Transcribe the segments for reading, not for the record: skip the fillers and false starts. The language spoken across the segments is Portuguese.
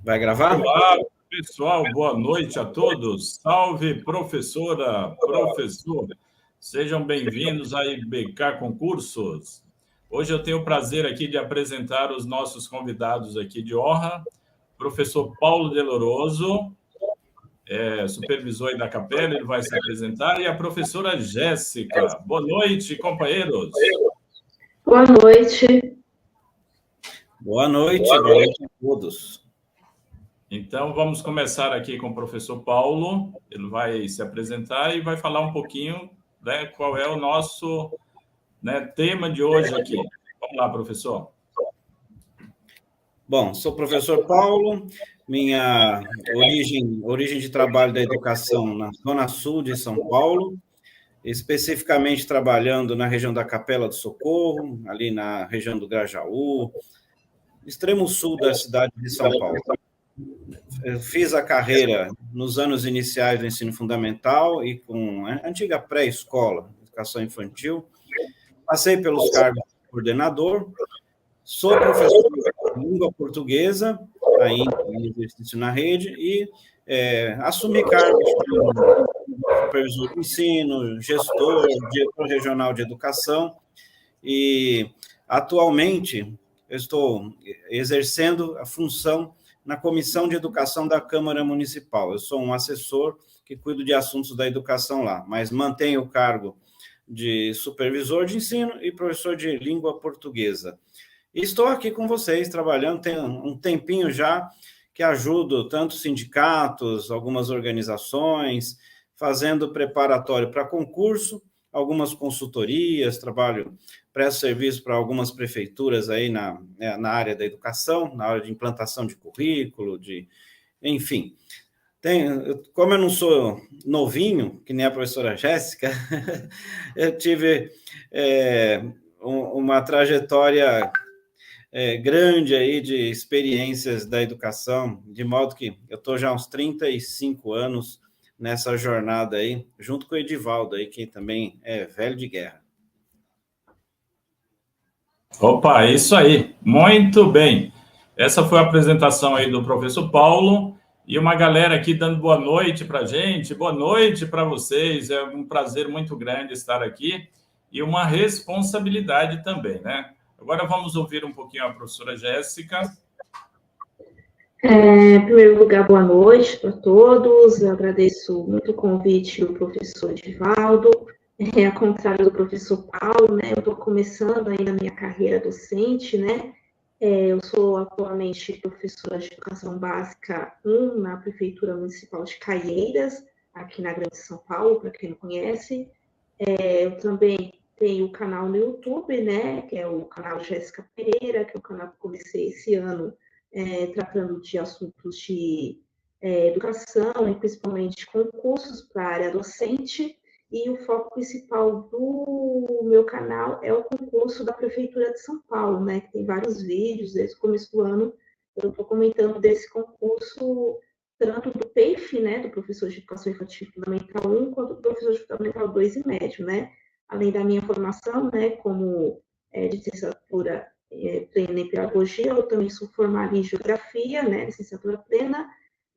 Vai gravar? Olá, pessoal, boa noite a todos. Salve, professora, professor. Sejam bem-vindos a IBK Concursos. Hoje eu tenho o prazer aqui de apresentar os nossos convidados aqui de honra, professor Paulo Deloroso, supervisor aí da Capela, ele vai se apresentar, e a professora Jéssica. Boa noite, companheiros. Boa noite. Boa noite a todos. Então, vamos começar aqui com o professor Paulo. Ele vai se apresentar e vai falar um pouquinho, né, qual é o nosso, né, tema de hoje aqui. Vamos lá, professor. Bom, sou o professor Paulo. Minha origem de trabalho da educação na Zona Sul de São Paulo, especificamente trabalhando na região da Capela do Socorro, ali na região do Grajaú, extremo sul da cidade de São Paulo. Eu fiz a carreira nos anos iniciais do ensino fundamental e com a antiga pré-escola, educação infantil. Passei pelos cargos de coordenador, sou professor de língua portuguesa, ainda em exercício na rede, e assumi cargos de supervisor de ensino, gestor, diretor regional de educação, e atualmente eu estou exercendo a função na Comissão de Educação da Câmara Municipal. Eu sou um assessor que cuido de assuntos da educação lá, mas mantenho o cargo de supervisor de ensino e professor de língua portuguesa. E estou aqui com vocês, trabalhando, tem um tempinho já, que ajudo tanto sindicatos, algumas organizações, fazendo preparatório para concurso, algumas consultorias, presto serviço para algumas prefeituras aí na área da educação, na área de implantação de currículo, enfim. Como eu não sou novinho, que nem a professora Jéssica, eu tive uma trajetória grande aí de experiências da educação, de modo que eu estou já há uns 35 anos nessa jornada aí, junto com o Edivaldo aí, que também é velho de guerra. Opa, isso aí, muito bem. Essa foi a apresentação aí do professor Paulo, e uma galera aqui dando boa noite para a gente, boa noite para vocês, é um prazer muito grande estar aqui, e uma responsabilidade também, né? Agora vamos ouvir um pouquinho a professora Jéssica. Em primeiro lugar, boa noite para todos. Eu agradeço muito o convite do professor Edivaldo. Ao contrário do professor Paulo, né, eu estou começando ainda a minha carreira docente, né? Eu sou atualmente professora de Educação Básica 1 na Prefeitura Municipal de Caieiras, aqui na Grande São Paulo, para quem não conhece. Eu também tenho o canal no YouTube, né, que é o canal Jéssica Pereira, que é o canal que eu comecei esse ano, tratando de assuntos de educação, e principalmente concursos para a área docente, e o foco principal do meu canal é o concurso da Prefeitura de São Paulo, né, que tem vários vídeos, desde o começo do ano eu estou comentando desse concurso, tanto do PEIF, né, do professor de Educação Infantil Fundamental 1, quanto do professor de Fundamental 2 e médio, né, além da minha formação, né, como de licenciatura plena em pedagogia, eu também sou formada em geografia, né, licenciatura plena,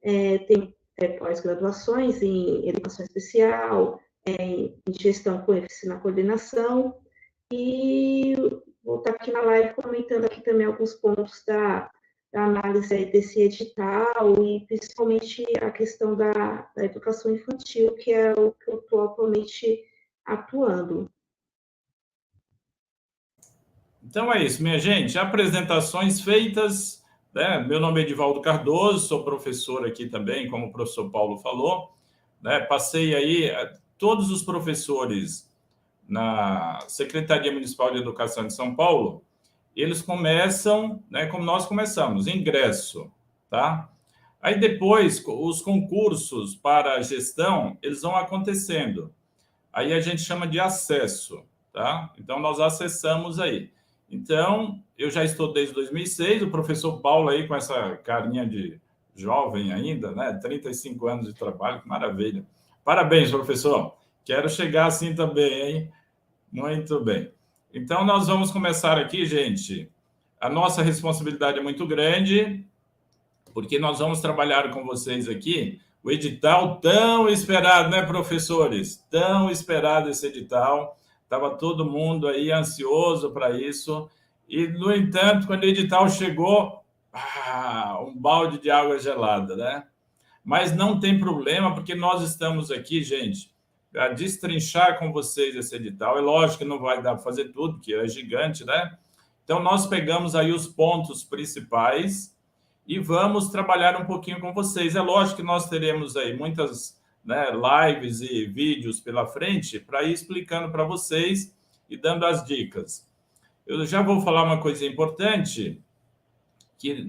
tenho pós-graduações em educação especial, em gestão com eficiência na coordenação, e vou estar aqui na live comentando aqui também alguns pontos da análise desse edital, e principalmente a questão da educação infantil, que é o que eu estou atualmente atuando. Então é isso, minha gente. Apresentações feitas, né? Meu nome é Edivaldo Cardoso, sou professor aqui também, como o professor Paulo falou, né? Passei aí todos os professores na Secretaria Municipal de Educação de São Paulo, eles começam, né, como nós começamos, ingresso, tá? Aí depois, os concursos para a gestão, eles vão acontecendo. Aí a gente chama de acesso, tá? Então, nós acessamos aí. Então, eu já estou desde 2006, o professor Paulo aí com essa carinha de jovem ainda, né? 35 anos de trabalho, que maravilha. Parabéns, professor. Quero chegar assim também, hein? Muito bem. Então, nós vamos começar aqui, gente. A nossa responsabilidade é muito grande. porque nós vamos trabalhar com vocês aqui o edital tão esperado, né, professores? Tão esperado esse edital. Estava todo mundo aí ansioso para isso. E, no entanto, quando o edital chegou, um balde de água gelada, né? Mas não tem problema, porque nós estamos aqui, gente, a destrinchar com vocês esse edital. É lógico que não vai dar para fazer tudo, porque é gigante, né? Então, nós pegamos aí os pontos principais e vamos trabalhar um pouquinho com vocês. É lógico que nós teremos aí muitas, né, lives e vídeos pela frente para ir explicando para vocês e dando as dicas. Eu já vou falar uma coisa importante, que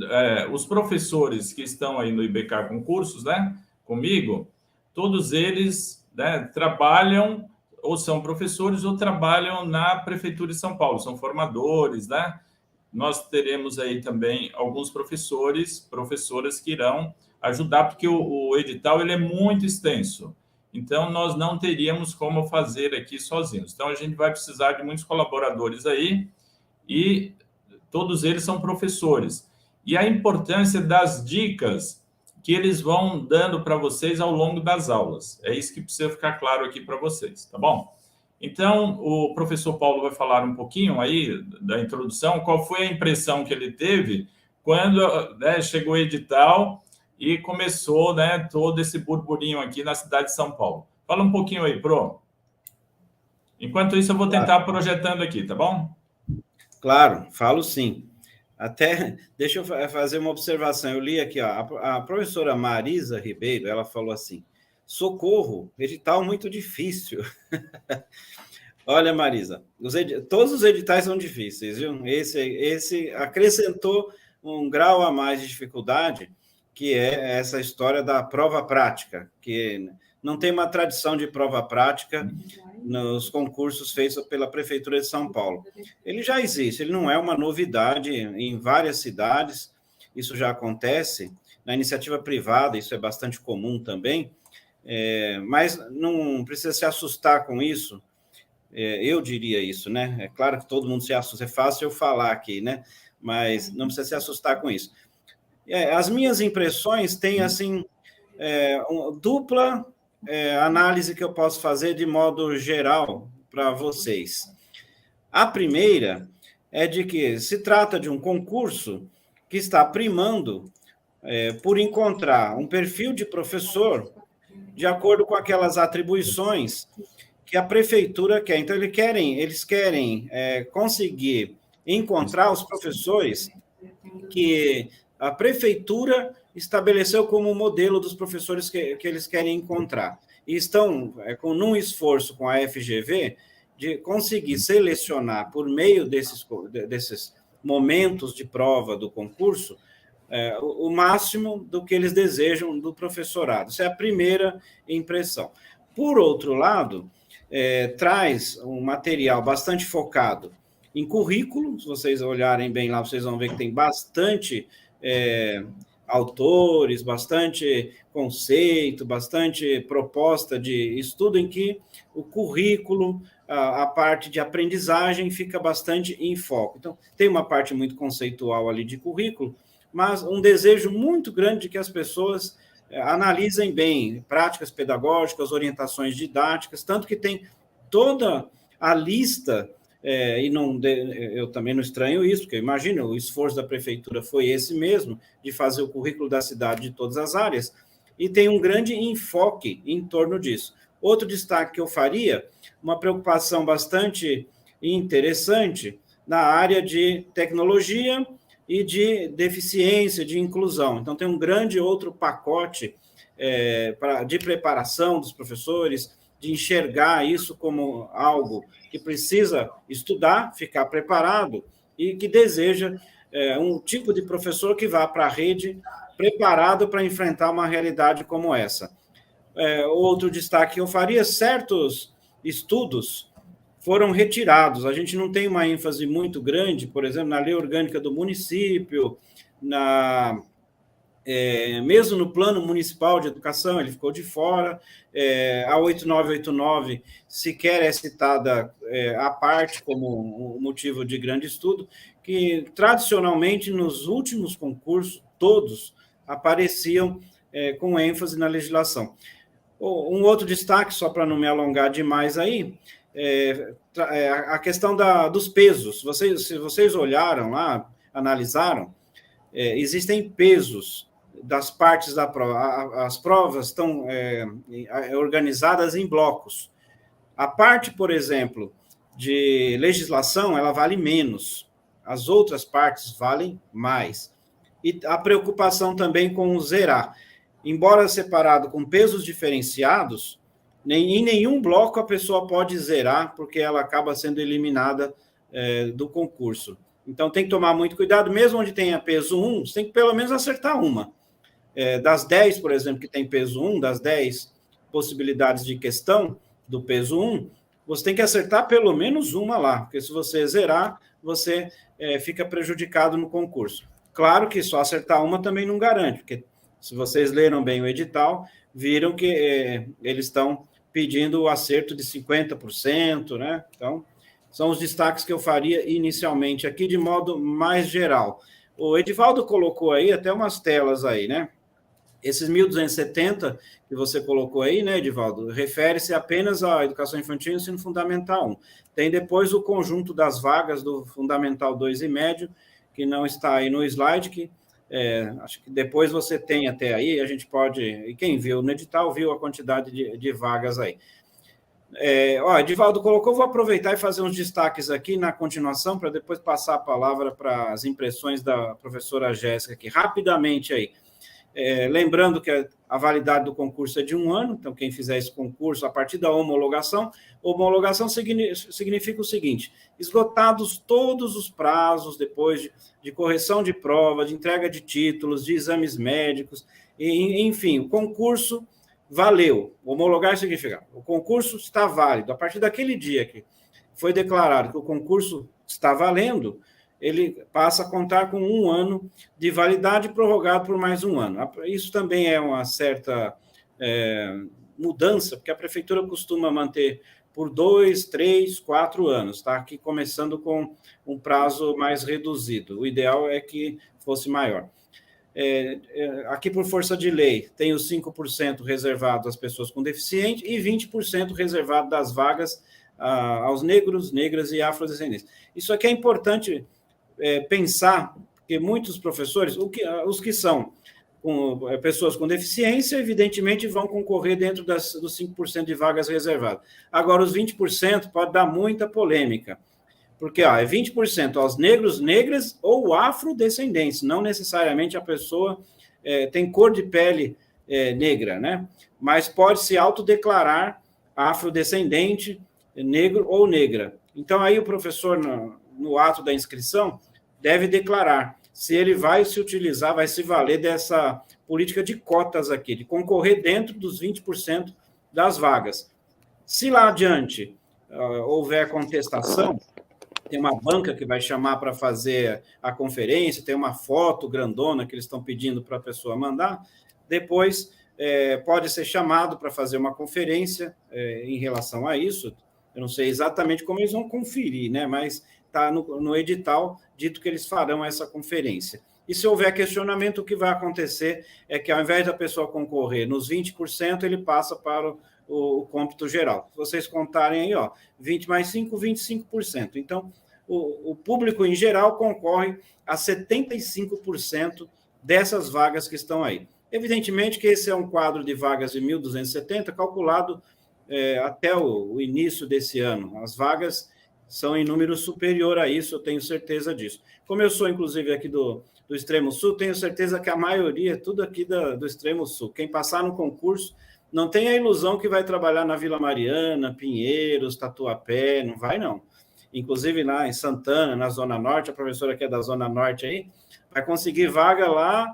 os professores que estão aí no IBK Concursos, né, comigo, todos eles, né, trabalham, ou são professores, ou trabalham na Prefeitura de São Paulo, são formadores, né? Nós teremos aí também alguns professoras que irão ajudar, porque o edital ele é muito extenso. Então, nós não teríamos como fazer aqui sozinhos. Então, a gente vai precisar de muitos colaboradores aí, e todos eles são professores. E a importância das dicas que eles vão dando para vocês ao longo das aulas. É isso que precisa ficar claro aqui para vocês, tá bom? Então, o professor Paulo vai falar um pouquinho aí da introdução, qual foi a impressão que ele teve quando, né, chegou o edital e começou, né, todo esse burburinho aqui na cidade de São Paulo. Fala um pouquinho aí, Pro. Enquanto isso, eu vou tentar projetando aqui, tá bom? Claro, falo sim. Até, deixa eu fazer uma observação. Eu li aqui, ó, a professora Marisa Ribeiro, ela falou assim, socorro, edital muito difícil. Olha, Marisa, todos os editais são difíceis, viu? Esse acrescentou um grau a mais de dificuldade, que é essa história da prova prática, que não tem uma tradição de prova prática nos concursos feitos pela Prefeitura de São Paulo. Ele já existe, ele não é uma novidade em várias cidades, isso já acontece. Na iniciativa privada, isso é bastante comum também, mas não precisa se assustar com isso. Eu diria isso, né? É claro que todo mundo se assusta, é fácil eu falar aqui, né? Mas não precisa se assustar com isso. As minhas impressões têm, assim, dupla análise que eu posso fazer de modo geral para vocês. A primeira é de que se trata de um concurso que está primando por encontrar um perfil de professor de acordo com aquelas atribuições que a prefeitura quer. Então, eles querem conseguir encontrar os professores que a prefeitura estabeleceu como modelo dos professores que eles querem encontrar. E estão num esforço com a FGV de conseguir selecionar, por meio desses momentos de prova do concurso, o máximo do que eles desejam do professorado. Essa é a primeira impressão. Por outro lado, traz um material bastante focado em currículo. Se vocês olharem bem lá, vocês vão ver que tem bastante autores, bastante conceito, bastante proposta de estudo em que o currículo, a parte de aprendizagem fica bastante em foco. Então, tem uma parte muito conceitual ali de currículo, mas um desejo muito grande de que as pessoas analisem bem práticas pedagógicas, orientações didáticas, tanto que tem toda a lista, eu também não estranho isso, porque imagina, o esforço da prefeitura foi esse mesmo, de fazer o currículo da cidade de todas as áreas, e tem um grande enfoque em torno disso. Outro destaque que eu faria, uma preocupação bastante interessante na área de tecnologia e de deficiência, de inclusão. Então, tem um grande outro pacote de preparação dos professores, de enxergar isso como algo que precisa estudar, ficar preparado, e que deseja um tipo de professor que vá para a rede preparado para enfrentar uma realidade como essa. Outro destaque que eu faria, certos estudos foram retirados. A gente não tem uma ênfase muito grande, por exemplo, na lei orgânica do município, mesmo no plano municipal de educação, ele ficou de fora. A 8989 sequer é citada à parte como um motivo de grande estudo, que tradicionalmente nos últimos concursos, todos, apareciam com ênfase na legislação. Um outro destaque, só para não me alongar demais aí, a questão dos pesos. Se vocês olharam lá, analisaram, existem pesos das partes da prova. As provas estão organizadas em blocos. A parte, por exemplo, de legislação, ela vale menos. As outras partes valem mais. E a preocupação também com o zerar. Embora separado com pesos diferenciados, em nenhum bloco a pessoa pode zerar, porque ela acaba sendo eliminada do concurso. Então, tem que tomar muito cuidado, mesmo onde tenha peso 1, você tem que pelo menos acertar uma. Das 10, por exemplo, que tem peso 1, das 10 possibilidades de questão do peso 1, você tem que acertar pelo menos uma lá, porque se você zerar, você fica prejudicado no concurso. Claro que só acertar uma também não garante, porque se vocês leram bem o edital, viram que eles estão pedindo o acerto de 50%, né? Então, são os destaques que eu faria inicialmente aqui, de modo mais geral. O Edivaldo colocou aí até umas telas aí, né? Esses 1.270 que você colocou aí, né, Edivaldo, refere-se apenas à educação infantil e ensino fundamental 1. Tem depois o conjunto das vagas do fundamental 2 e médio, que não está aí no slide, que acho que depois você tem até aí, a gente pode... E quem viu no edital, viu a quantidade de vagas aí. Edivaldo colocou, vou aproveitar e fazer uns destaques aqui na continuação, para depois passar a palavra para as impressões da professora Jéssica aqui, rapidamente aí. Lembrando que a validade do concurso é de 1 ano, então quem fizer esse concurso, a partir da homologação significa o seguinte: esgotados todos os prazos depois de correção de prova, de entrega de títulos, de exames médicos, enfim, o concurso valeu. Homologar significa o concurso está válido. A partir daquele dia que foi declarado que o concurso está valendo, ele passa a contar com 1 ano de validade prorrogado por mais 1 ano. Isso também é uma certa mudança, porque a prefeitura costuma manter por 2, 3, 4 anos, tá? Aqui começando com um prazo mais reduzido. O ideal é que fosse maior. Aqui, por força de lei, tem os 5% reservado às pessoas com deficiente e 20% reservado das vagas aos negros, negras e afrodescendentes. Isso aqui é importante pensar, porque muitos professores, os que são pessoas com deficiência, evidentemente vão concorrer dentro dos 5% de vagas reservadas. Agora, os 20% pode dar muita polêmica, porque é 20% aos negros, negras ou afrodescendentes, não necessariamente a pessoa tem cor de pele negra, né? Mas pode se autodeclarar afrodescendente, negro ou negra. Então, aí o professor, no ato da inscrição, deve declarar se ele vai se utilizar, vai se valer dessa política de cotas aqui, de concorrer dentro dos 20% das vagas. Se lá adiante houver contestação, tem uma banca que vai chamar para fazer a conferência, tem uma foto grandona que eles estão pedindo para a pessoa mandar, depois pode ser chamado para fazer uma conferência em relação a isso. Eu não sei exatamente como eles vão conferir, né? Mas está no edital dito que eles farão essa conferência. E se houver questionamento, o que vai acontecer é que, ao invés da pessoa concorrer nos 20%, ele passa para o cômputo geral. Se vocês contarem aí, 20 mais 5, 25%. Então, o público em geral concorre a 75% dessas vagas que estão aí. Evidentemente que esse é um quadro de vagas de 1.270, calculado até o início desse ano. As vagas são em número superior a isso, eu tenho certeza disso. Como eu sou, inclusive, aqui do Extremo Sul, tenho certeza que a maioria é tudo aqui do Extremo Sul. Quem passar no concurso não tem a ilusão que vai trabalhar na Vila Mariana, Pinheiros, Tatuapé, não vai, não. Inclusive, lá em Santana, na Zona Norte, a professora que é da Zona Norte aí, vai conseguir vaga lá,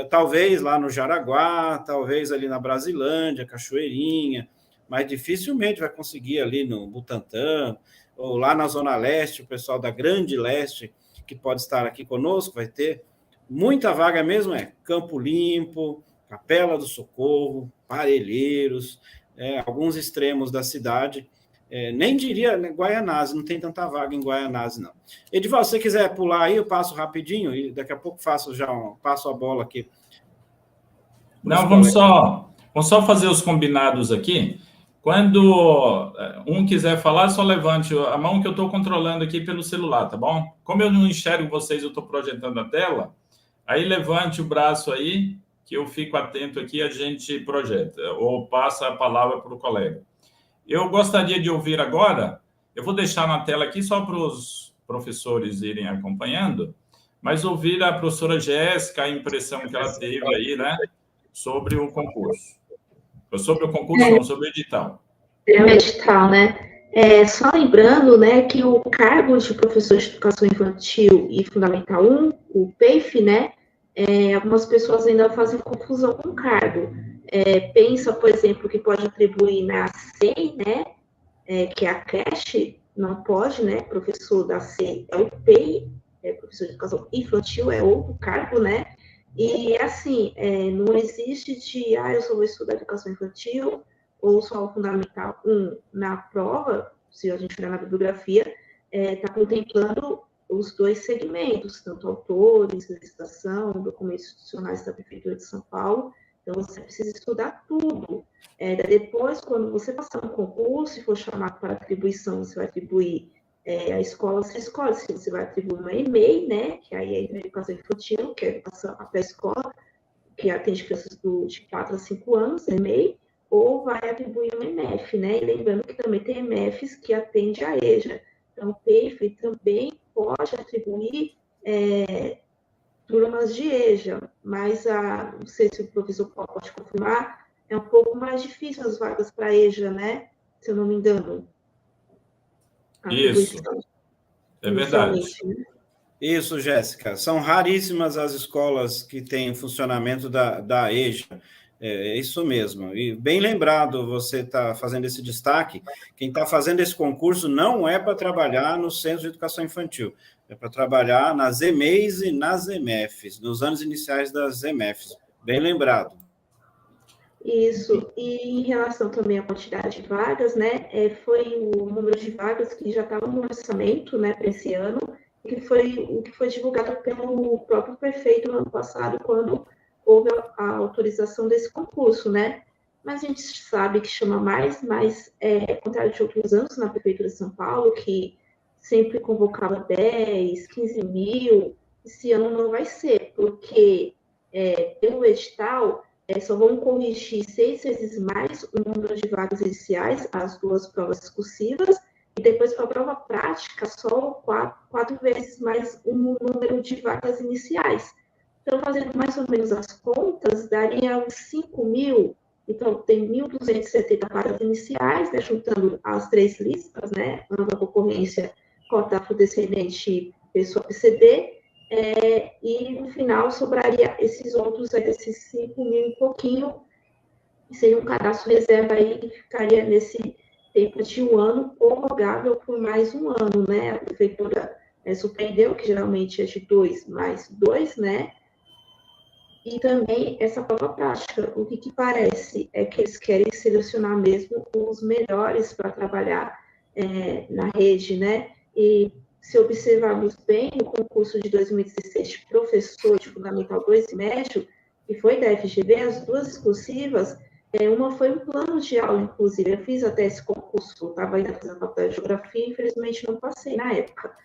talvez lá no Jaraguá, talvez ali na Brasilândia, Cachoeirinha, mas dificilmente vai conseguir ali no Butantã, ou lá na Zona Leste, o pessoal da Grande Leste, que pode estar aqui conosco, vai ter muita vaga mesmo, Campo Limpo, Capela do Socorro, Parelheiros, alguns extremos da cidade, nem diria Guaianazes, não tem tanta vaga em Guaianazes, não. Edivaldo, se você quiser pular aí, eu passo rapidinho, e daqui a pouco passo a bola aqui Não, vamos só fazer os combinados aqui. Quando um quiser falar, só levante a mão que eu estou controlando aqui pelo celular, tá bom? Como eu não enxergo vocês, eu estou projetando a tela, aí levante o braço aí, que eu fico atento aqui e a gente projeta, ou passa a palavra para o colega. Eu gostaria de ouvir agora, eu vou deixar na tela aqui só para os professores irem acompanhando, mas ouvir a professora Jéssica, a impressão que ela teve aí, né, sobre o concurso. Sobre o concurso, não, sobre o edital. É o edital, né? Só lembrando, né, que o cargo de professor de educação infantil e fundamental 1, o PEIF, né, algumas pessoas ainda fazem confusão com o cargo. Pensa, por exemplo, que pode atribuir na SEI, né, que é a creche, não pode, né, professor da SEI é o PEI, professor de educação infantil é outro cargo, né, e assim, não existe de, eu só vou estudar educação infantil, ou só o fundamental 1 na prova, se a gente olhar na bibliografia, está contemplando os dois segmentos, tanto autores, licitação, documentos institucionais da Prefeitura de São Paulo, então você precisa estudar tudo. Depois, quando você passar no concurso e for chamado para atribuição, você vai atribuir a escola, você escolhe se você vai atribuir uma EMEI, né, que aí é a educação infantil, que é a educação até a escola, que atende crianças de 4 a 5 anos, EMEI, ou vai atribuir uma EMF, né, e lembrando que também tem EMFs que atende a EJA. Então, o PEIF também pode atribuir turmas de EJA, mas não sei se o professor pode confirmar, é um pouco mais difícil as vagas para EJA, né, se eu não me engano. Isso, é verdade. Né? Isso, Jéssica. São raríssimas as escolas que têm funcionamento da EJA. É isso mesmo. E bem lembrado, você está fazendo esse destaque. Quem está fazendo esse concurso não é para trabalhar no Centro de Educação Infantil, é para trabalhar nas EMEIs e nas EMFs, nos anos iniciais das EMFs. Bem lembrado. Isso. E em relação também à quantidade de vagas, né, foi o número de vagas que já estava no orçamento, né, para esse ano, que foi o que foi divulgado pelo próprio prefeito no ano passado, quando houve a autorização desse concurso, né? Mas a gente sabe que chama mais, mas contrário de outros anos na Prefeitura de São Paulo, que sempre convocava 10, 15 mil, esse ano não vai ser, porque pelo edital só vão corrigir 6 vezes mais o número de vagas iniciais, as 2 provas discursivas, e depois para a prova prática, só 4 vezes mais o número de vagas iniciais. Então, fazendo mais ou menos as contas, daria uns 5 mil, então tem 1.270 vagas iniciais, né, juntando as 3 listas, né, ampla concorrência, cota afrodescendente, pessoa PCD, e no final sobraria esses outros, esses 5 mil e pouquinho, seria um cadastro reserva aí que ficaria nesse tempo de 1 ano, prorrogável por mais 1 ano, né, a prefeitura surpreendeu, que geralmente é de 2 mais 2, né, e também essa prova prática, o que parece é que eles querem selecionar mesmo os melhores para trabalhar na rede, né? E se observarmos bem o concurso de 2016 de professor de Fundamental 2 e médio, que foi da FGV, as 2 exclusivas, uma foi um plano de aula, inclusive, eu fiz até esse concurso, estava ainda fazendo faculdade de Geografia, infelizmente não passei na época.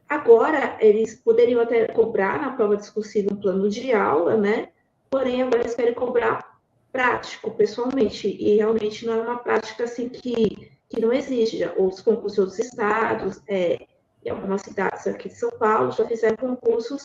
Agora, eles poderiam até cobrar na prova discursiva um plano de aula, né? Porém, agora eles querem cobrar prático, pessoalmente, e realmente não é uma prática assim que não exige. Os concursos de outros estados, em algumas cidades aqui de São Paulo, já fizeram concursos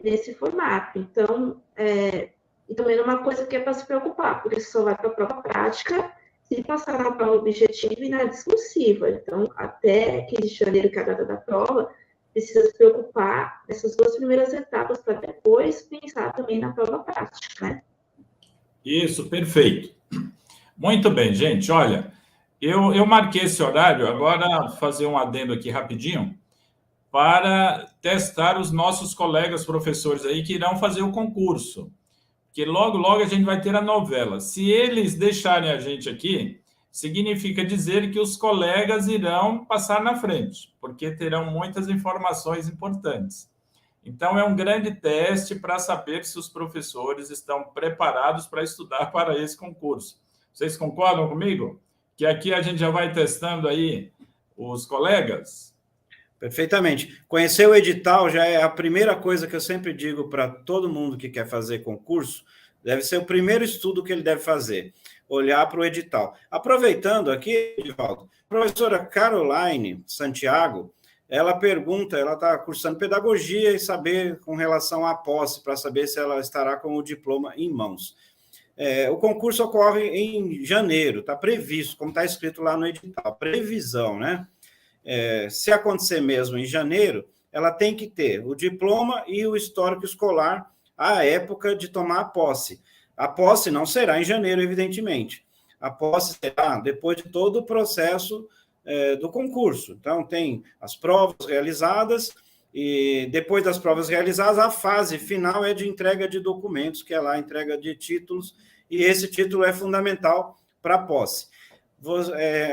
nesse formato. Então, e também não é uma coisa que é para se preocupar, porque só vai para a prova prática se passar na prova objetiva e na discursiva. Então, até 15 de janeiro, que é a data da prova, precisa se preocupar nessas 2 primeiras etapas para depois pensar também na prova prática, né? Isso, perfeito. Muito bem, gente. Olha, eu marquei esse horário, agora fazer um adendo aqui rapidinho, para testar os nossos colegas professores aí que irão fazer o concurso. Porque logo, logo a gente vai ter a novela. Se eles deixarem a gente aqui, significa dizer que os colegas irão passar na frente, porque terão muitas informações importantes. Então, é um grande teste para saber se os professores estão preparados para estudar para esse concurso. Vocês concordam comigo? Que aqui a gente já vai testando aí os colegas? Perfeitamente. Conhecer o edital já é a primeira coisa que eu sempre digo para todo mundo que quer fazer concurso, deve ser o primeiro estudo que ele deve fazer, olhar para o edital. Aproveitando aqui, Edivaldo, a professora Caroline Santiago, ela pergunta, ela está cursando pedagogia e saber com relação à posse, para saber se ela estará com o diploma em mãos. O concurso ocorre em janeiro, está previsto, como está escrito lá no edital, previsão, né? Se acontecer mesmo em janeiro, ela tem que ter o diploma e o histórico escolar à época de tomar a posse. A posse não será em janeiro, evidentemente. A posse será depois de todo o processo do concurso. Então, tem as provas realizadas e depois das provas realizadas, a fase final é de entrega de documentos, que é lá a entrega de títulos, e esse título é fundamental para a posse.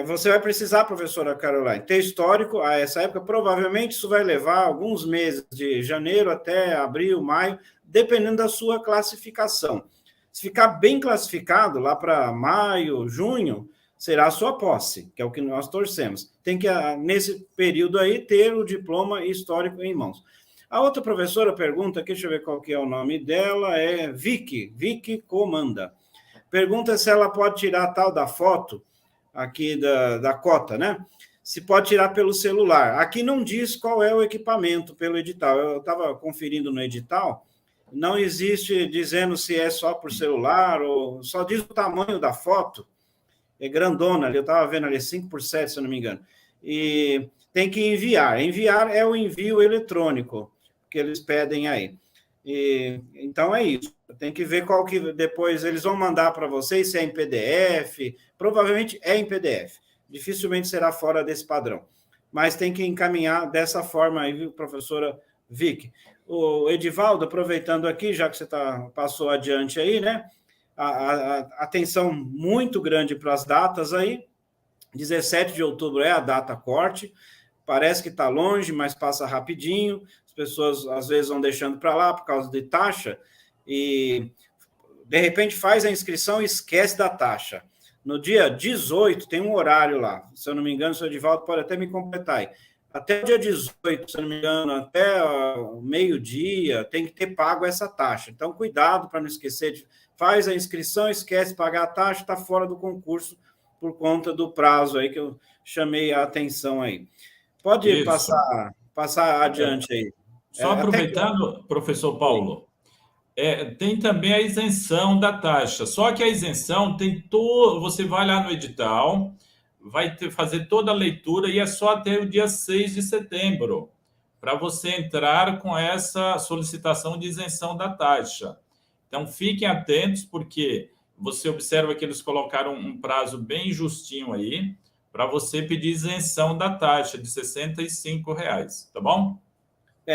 Você vai precisar, professora Caroline, ter histórico a essa época. Provavelmente isso vai levar alguns meses, de janeiro até abril, maio, dependendo da sua classificação. Se ficar bem classificado, lá para maio, junho, será a sua posse, que é o que nós torcemos. Tem que, nesse período aí, ter o diploma histórico em mãos. A outra professora pergunta aqui, deixa eu ver qual que é o nome dela, é Vicky Comanda. Pergunta se ela pode tirar a tal da foto aqui da cota, né? Se pode tirar pelo celular. Aqui não diz qual é o equipamento pelo edital. Eu estava conferindo no edital, não existe dizendo se é só por celular, ou só diz o tamanho da foto, é grandona ali, eu estava vendo ali, 5x7, se eu não me engano. E tem que enviar. Enviar é o envio eletrônico que eles pedem aí. Então é isso. Tem que ver qual que depois eles vão mandar para vocês, se é em PDF. Provavelmente é em PDF. Dificilmente será fora desse padrão. Mas tem que encaminhar dessa forma aí, viu, professora Vicky? O Edivaldo, aproveitando aqui, já que você passou adiante aí, né? A atenção muito grande para as datas aí. 17 de outubro é a data corte. Parece que está longe, mas passa rapidinho. As pessoas, às vezes, vão deixando para lá por causa de taxa e, de repente, faz a inscrição e esquece da taxa. No dia 18, tem um horário lá. Se eu não me engano, o senhor Edivaldo pode até me completar aí. Até o dia 18, se eu não me engano, até o meio-dia, tem que ter pago essa taxa. Então, cuidado para não esquecer. Faz a inscrição, esquece de pagar a taxa, está fora do concurso por conta do prazo aí que eu chamei a atenção aí. Pode passar adiante aí. Só aproveitando, professor Paulo, tem também a isenção da taxa. Só que a isenção tem você vai lá no edital, vai fazer toda a leitura e é só até o dia 6 de setembro para você entrar com essa solicitação de isenção da taxa. Então, fiquem atentos, porque você observa que eles colocaram um prazo bem justinho aí para você pedir isenção da taxa de R$ 65, tá bom?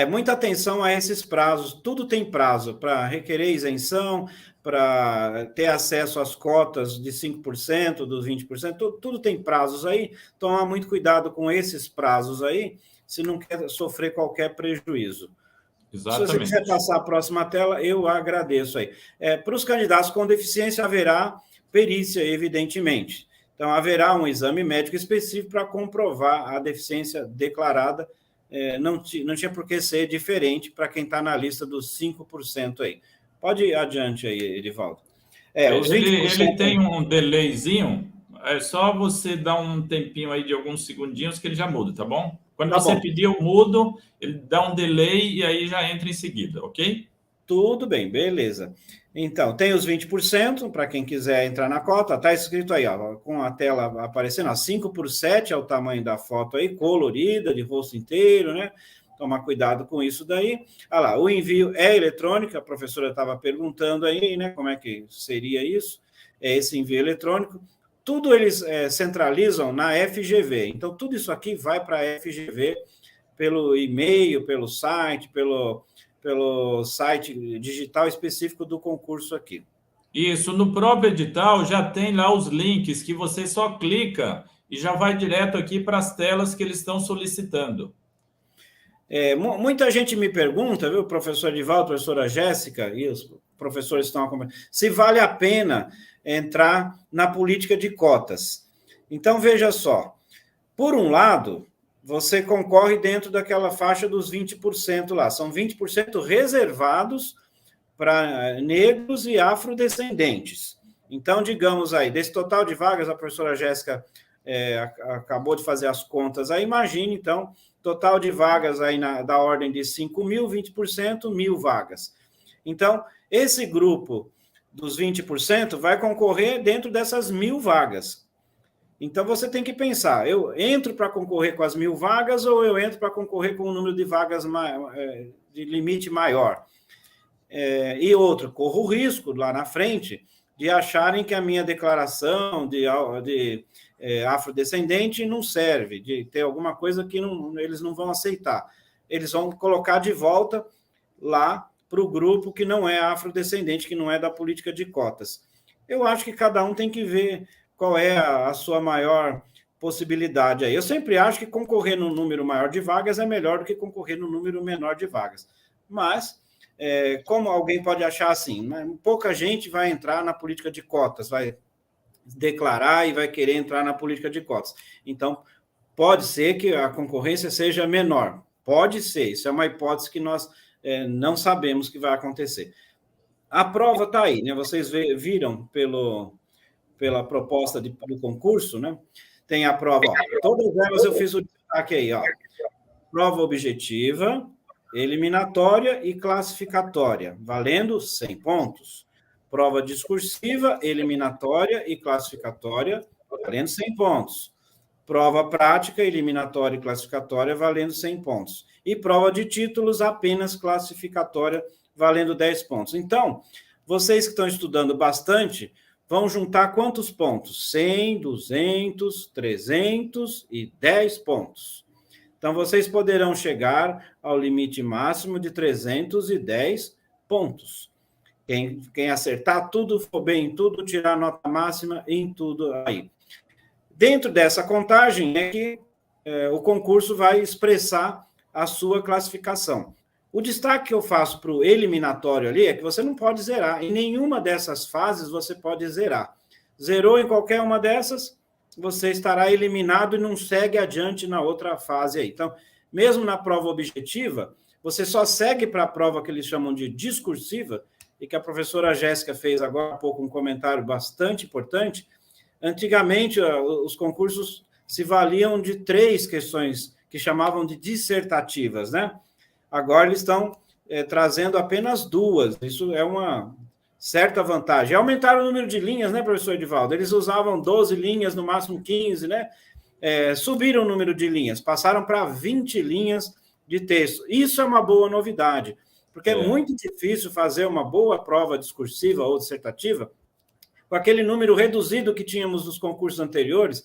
Muita atenção a esses prazos. Tudo tem prazo para requerer isenção, para ter acesso às cotas de 5%, dos 20%, tudo tem prazos aí. Tomar muito cuidado com esses prazos aí, se não quer sofrer qualquer prejuízo. Exatamente. Se você quiser passar a próxima tela, eu agradeço aí. Para os candidatos com deficiência, haverá perícia, evidentemente. Então, haverá um exame médico específico para comprovar a deficiência declarada. Não tinha por que ser diferente para quem está na lista dos 5% aí. Pode ir adiante aí, Edivaldo. Ele tem um delayzinho, é só você dar um tempinho aí de alguns segundinhos que ele já muda, tá bom? Quando você pedir o mudo, ele dá um delay e aí já entra em seguida, ok? Tudo bem, beleza. Então, tem os 20% para quem quiser entrar na cota. Está escrito aí, ó, com a tela aparecendo, 5x7 é o tamanho da foto aí, colorida, de rosto inteiro, né? Tomar cuidado com isso daí. Ah lá, o envio é eletrônico, a professora estava perguntando aí, né? Como é que seria isso? Esse envio eletrônico. Tudo eles centralizam na FGV. Então, tudo isso aqui vai para a FGV pelo e-mail, pelo site, pelo site digital específico do concurso aqui. Isso, no próprio edital já tem lá os links que você só clica e já vai direto aqui para as telas que eles estão solicitando. Muita gente me pergunta, viu, professor Edivaldo, professora Jéssica, e os professores estão acompanhando, se vale a pena entrar na política de cotas. Então, veja só, por um lado, você concorre dentro daquela faixa dos 20% lá, são 20% reservados para negros e afrodescendentes. Então, digamos aí, desse total de vagas, a professora Jéssica acabou de fazer as contas aí, imagine, então, total de vagas aí da ordem de 5 mil, 20%, 1.000 vagas. Então, esse grupo dos 20% vai concorrer dentro dessas 1.000 vagas. Então, você tem que pensar, eu entro para concorrer com as 1.000 vagas ou eu entro para concorrer com um número de vagas de limite maior? E outro, corro o risco lá na frente de acharem que a minha declaração de afrodescendente não serve, de ter alguma coisa que eles não vão aceitar. Eles vão colocar de volta lá para o grupo que não é afrodescendente, que não é da política de cotas. Eu acho que cada um tem que ver qual é a sua maior possibilidade aí. Eu sempre acho que concorrer no número maior de vagas é melhor do que concorrer no número menor de vagas. Mas, como alguém pode achar assim, né? Pouca gente vai entrar na política de cotas, vai declarar e vai querer entrar na política de cotas. Então, pode ser que a concorrência seja menor. Pode ser, isso é uma hipótese que nós não sabemos que vai acontecer. A prova está aí, né? Vocês viram pela proposta do concurso, né? Tem a prova, ó, todas elas eu fiz o destaque aí, ó. Prova objetiva, eliminatória e classificatória, valendo 100 pontos. Prova discursiva, eliminatória e classificatória, valendo 100 pontos. Prova prática, eliminatória e classificatória, valendo 100 pontos. E prova de títulos, apenas classificatória, valendo 10 pontos. Então, vocês que estão estudando bastante, vão juntar quantos pontos? 100, 200, 300 e 10 pontos. Então, vocês poderão chegar ao limite máximo de 310 pontos. Quem acertar tudo, for bem em tudo, tirar nota máxima em tudo aí. Dentro dessa contagem é que o concurso vai expressar a sua classificação. O destaque que eu faço para o eliminatório ali é que você não pode zerar. Em nenhuma dessas fases você pode zerar. Zerou em qualquer uma dessas, você estará eliminado e não segue adiante na outra fase aí. Então, mesmo na prova objetiva, você só segue para a prova que eles chamam de discursiva, e que a professora Jéssica fez agora há pouco um comentário bastante importante. Antigamente, os concursos se valiam de 3 questões que chamavam de dissertativas, né? Agora eles estão trazendo apenas 2. Isso é uma certa vantagem. Aumentaram o número de linhas, né, professor Edivaldo? Eles usavam 12 linhas, no máximo 15, né? Subiram o número de linhas, passaram para 20 linhas de texto. Isso é uma boa novidade, porque é muito difícil fazer uma boa prova discursiva ou dissertativa com aquele número reduzido que tínhamos nos concursos anteriores,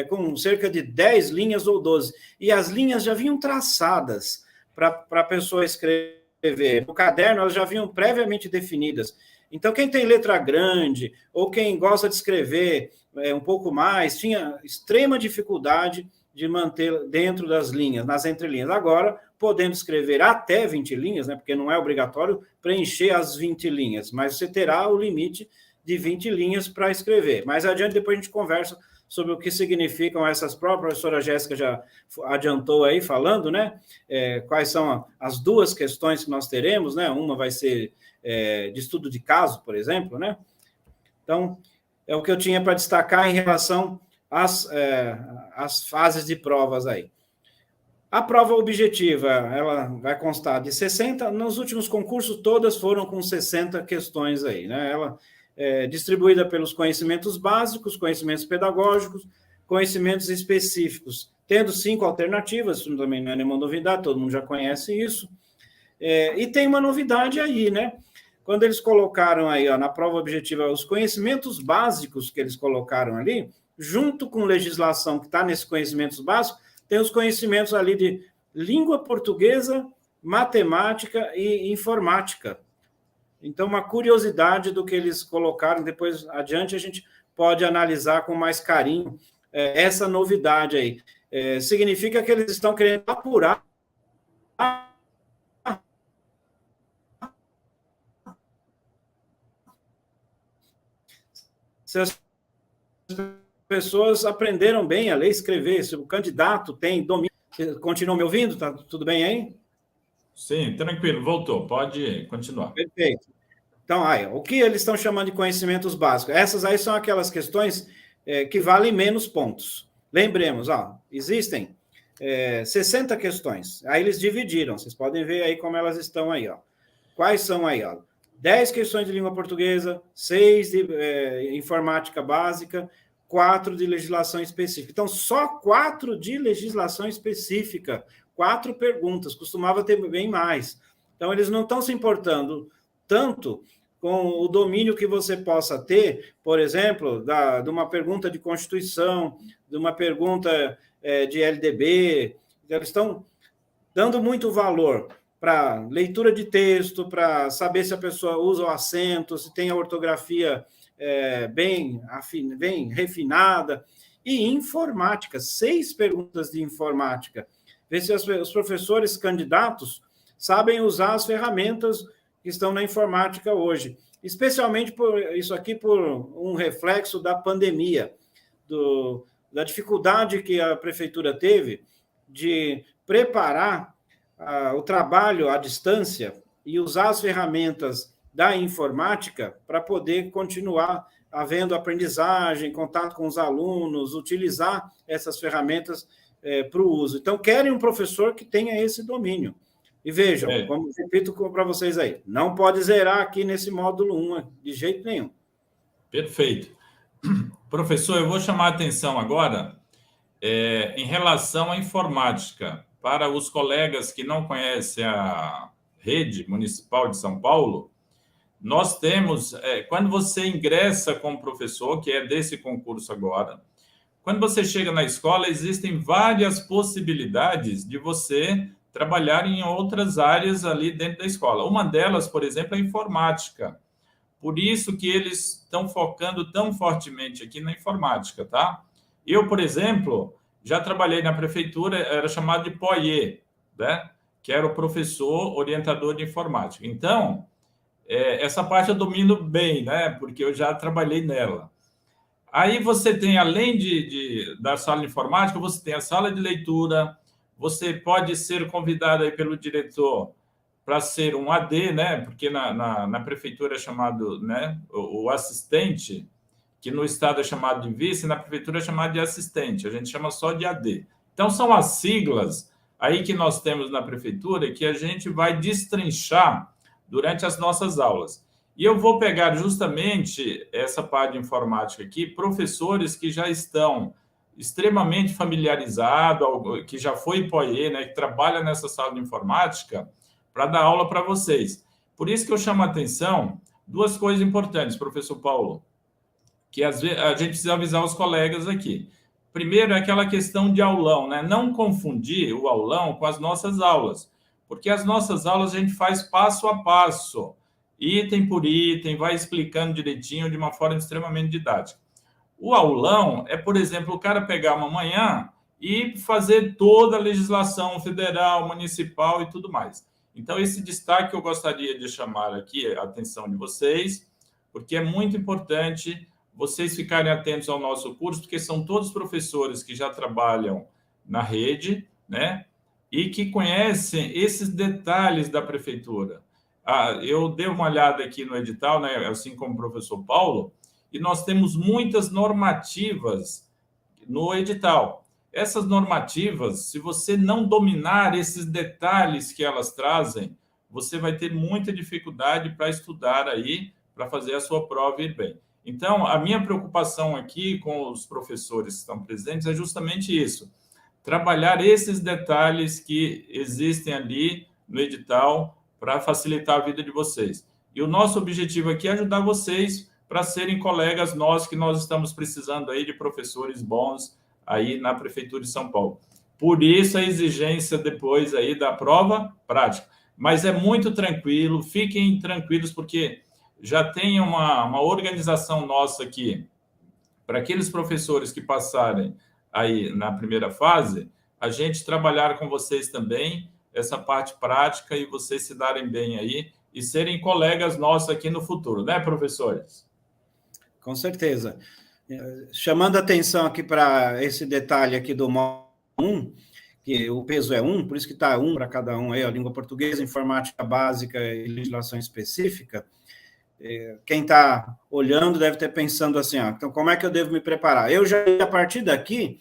com cerca de 10 linhas ou 12. E as linhas já vinham traçadas para a pessoa escrever. No caderno, elas já vinham previamente definidas. Então, quem tem letra grande ou quem gosta de escrever um pouco mais, tinha extrema dificuldade de manter dentro das linhas, nas entrelinhas. Agora, podendo escrever até 20 linhas, né, porque não é obrigatório preencher as 20 linhas, mas você terá o limite de 20 linhas para escrever. Mais adiante, depois a gente conversa sobre o que significam essas provas. A professora Jéssica já adiantou aí, falando, né, quais são as 2 questões que nós teremos, né, uma vai ser de estudo de caso, por exemplo, né. Então, é o que eu tinha para destacar em relação às fases de provas aí. A prova objetiva, ela vai constar de 60, nos últimos concursos todas foram com 60 questões aí, né? Ela é distribuída pelos conhecimentos básicos, conhecimentos pedagógicos, conhecimentos específicos, tendo 5 alternativas, isso também não é nenhuma novidade, todo mundo já conhece isso. E tem uma novidade aí, né? Quando eles colocaram aí, ó, na prova objetiva, os conhecimentos básicos que eles colocaram ali, junto com legislação que está nesses conhecimentos básicos, tem os conhecimentos ali de língua portuguesa, matemática e informática. Então, uma curiosidade do que eles colocaram, depois adiante a gente pode analisar com mais carinho essa novidade aí. Significa que eles estão querendo apurar se as pessoas aprenderam bem a ler e escrever, se o candidato tem domínio. Continua me ouvindo? Tá tudo bem aí? Sim, tranquilo, voltou. Pode continuar. Perfeito. Então, aí, o que eles estão chamando de conhecimentos básicos? Essas aí são aquelas questões que valem menos pontos. Lembremos, existem 60 questões. Aí eles dividiram. Vocês podem ver aí como elas estão aí. Quais são aí? 10 questões de língua portuguesa, 6 de informática básica, 4 de legislação específica. Então, só 4 de legislação específica. 4 perguntas. Costumava ter bem mais. Então, eles não estão se importando tanto com o domínio que você possa ter, por exemplo, de uma pergunta de Constituição, de uma pergunta de LDB. Eles estão dando muito valor para leitura de texto, para saber se a pessoa usa o acento, se tem a ortografia bem refinada, e informática, 6 perguntas de informática. Ver se os professores candidatos sabem usar as ferramentas que estão na informática hoje, especialmente por isso aqui, por um reflexo da pandemia, da dificuldade que a prefeitura teve de preparar o trabalho à distância e usar as ferramentas da informática para poder continuar havendo aprendizagem, contato com os alunos, utilizar essas ferramentas para o uso. Então, querem um professor que tenha esse domínio. E vejam, como repito para vocês aí, não pode zerar aqui nesse módulo 1, de jeito nenhum. Perfeito. Professor, eu vou chamar a atenção agora em relação à informática. Para os colegas que não conhecem a rede municipal de São Paulo, nós temos, quando você ingressa como professor, que é desse concurso agora, quando você chega na escola, existem várias possibilidades de você trabalhar em outras áreas ali dentro da escola. Uma delas, por exemplo, é a informática. Por isso que eles estão focando tão fortemente aqui na informática, tá? Eu, por exemplo, já trabalhei na prefeitura, era chamado de POIE, né? Que era o professor orientador de informática. Então, essa parte eu domino bem, né? Porque eu já trabalhei nela. Aí você tem, além da sala de informática, você tem a sala de leitura, você pode ser convidado aí pelo diretor para ser um AD, né? Porque na prefeitura é chamado, né, o assistente, que no estado é chamado de vice, na prefeitura é chamado de assistente, a gente chama só de AD. Então, são as siglas aí que nós temos na prefeitura que a gente vai destrinchar durante as nossas aulas. E eu vou pegar justamente essa parte de informática aqui, professores que já estão extremamente familiarizados, que já foi POIE, né, que trabalha nessa sala de informática, para dar aula para vocês. Por isso que eu chamo a atenção, 2 coisas importantes, professor Paulo, que às vezes a gente precisa avisar os colegas aqui. Primeiro é aquela questão de aulão, né? Não confundir o aulão com as nossas aulas, porque as nossas aulas a gente faz passo a passo, item por item, vai explicando direitinho de uma forma extremamente didática. O aulão é, por exemplo, o cara pegar uma manhã e fazer toda a legislação federal, municipal e tudo mais. Então, esse destaque eu gostaria de chamar aqui a atenção de vocês, porque é muito importante vocês ficarem atentos ao nosso curso, porque são todos professores que já trabalham na rede, né? E que conhecem esses detalhes da prefeitura. Eu dei uma olhada aqui no edital, né? Assim como o professor Paulo, e nós temos muitas normativas no edital. Essas normativas, se você não dominar esses detalhes que elas trazem, você vai ter muita dificuldade para estudar aí, para fazer a sua prova ir bem. Então, a minha preocupação aqui com os professores que estão presentes é justamente isso, trabalhar esses detalhes que existem ali no edital para facilitar a vida de vocês. E o nosso objetivo aqui é ajudar vocês para serem colegas nossos, que nós estamos precisando aí de professores bons aí na Prefeitura de São Paulo. Por isso a exigência depois aí da prova prática. Mas é muito tranquilo, fiquem tranquilos, porque já tem uma organização nossa aqui para aqueles professores que passarem aí na primeira fase, a gente trabalhar com vocês também essa parte prática e vocês se darem bem aí e serem colegas nossos aqui no futuro, né, professores? Com certeza. Chamando a atenção aqui para esse detalhe aqui do módulo 1, que o peso é 1, por isso que está 1 para cada um aí, a língua portuguesa, informática básica e legislação específica. Quem está olhando deve estar pensando assim, então como é que eu devo me preparar? Eu já, a partir daqui,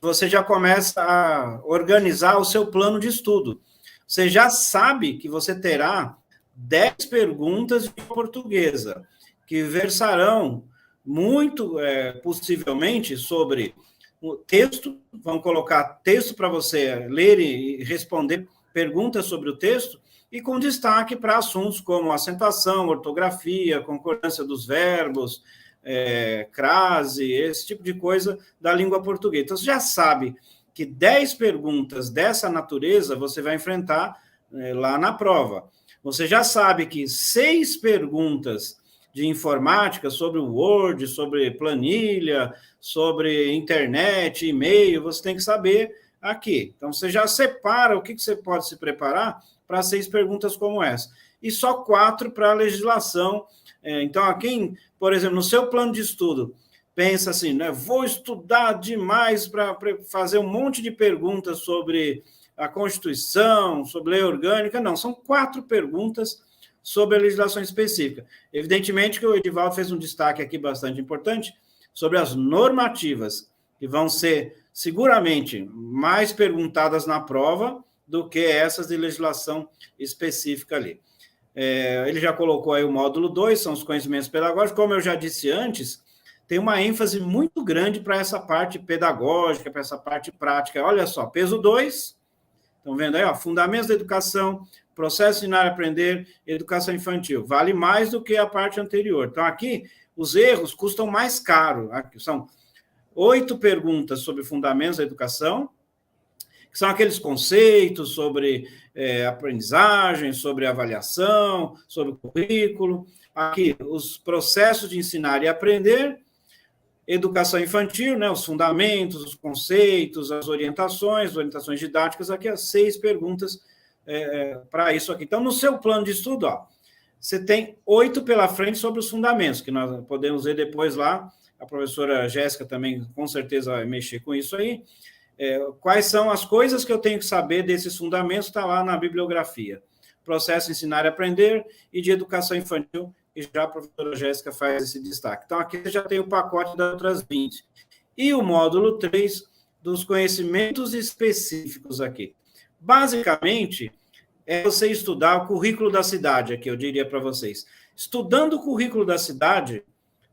você já começa a organizar o seu plano de estudo. Você já sabe que você terá 10 perguntas de portuguesa, que versarão muito possivelmente sobre o texto, vão colocar texto para você ler e responder perguntas sobre o texto, e com destaque para assuntos como acentuação, ortografia, concordância dos verbos, crase, esse tipo de coisa da língua portuguesa. Então, você já sabe que 10 perguntas dessa natureza você vai enfrentar lá na prova. Você já sabe que 6 perguntas de informática sobre o Word, sobre planilha, sobre internet, e-mail, você tem que saber aqui. Então, você já separa o que você pode se preparar para 6 perguntas como essa. E só 4 para a legislação. Então, aqui, por exemplo, no seu plano de estudo, pensa assim, né? Vou estudar demais para fazer um monte de perguntas sobre a Constituição, sobre lei orgânica. Não, são 4 perguntas sobre a legislação específica. Evidentemente que o Edivaldo fez um destaque aqui bastante importante sobre as normativas, que vão ser seguramente mais perguntadas na prova do que essas de legislação específica ali. Ele já colocou aí o módulo 2, são os conhecimentos pedagógicos. Como eu já disse antes, tem uma ênfase muito grande para essa parte pedagógica, para essa parte prática. Olha só, peso 2, estão vendo aí, fundamentos da educação, processo de ensinar e aprender, educação infantil. Vale mais do que a parte anterior. Então, aqui, os erros custam mais caro. Aqui são 8 perguntas sobre fundamentos da educação, que são aqueles conceitos sobre aprendizagem, sobre avaliação, sobre currículo. Aqui, os processos de ensinar e aprender, educação infantil, né, os fundamentos, os conceitos, as orientações didáticas, aqui as 6 perguntas para isso aqui. Então, no seu plano de estudo, você tem 8 pela frente sobre os fundamentos, que nós podemos ver depois lá, a professora Jéssica também com certeza vai mexer com isso aí. Quais são as coisas que eu tenho que saber desses fundamentos, está lá na bibliografia. Processo de ensinar e aprender e de educação infantil, e já a professora Jéssica faz esse destaque. Então, aqui você já tem o pacote das outras 20. E o módulo 3 dos conhecimentos específicos aqui. Basicamente, é você estudar o currículo da cidade, aqui eu diria para vocês. Estudando o currículo da cidade,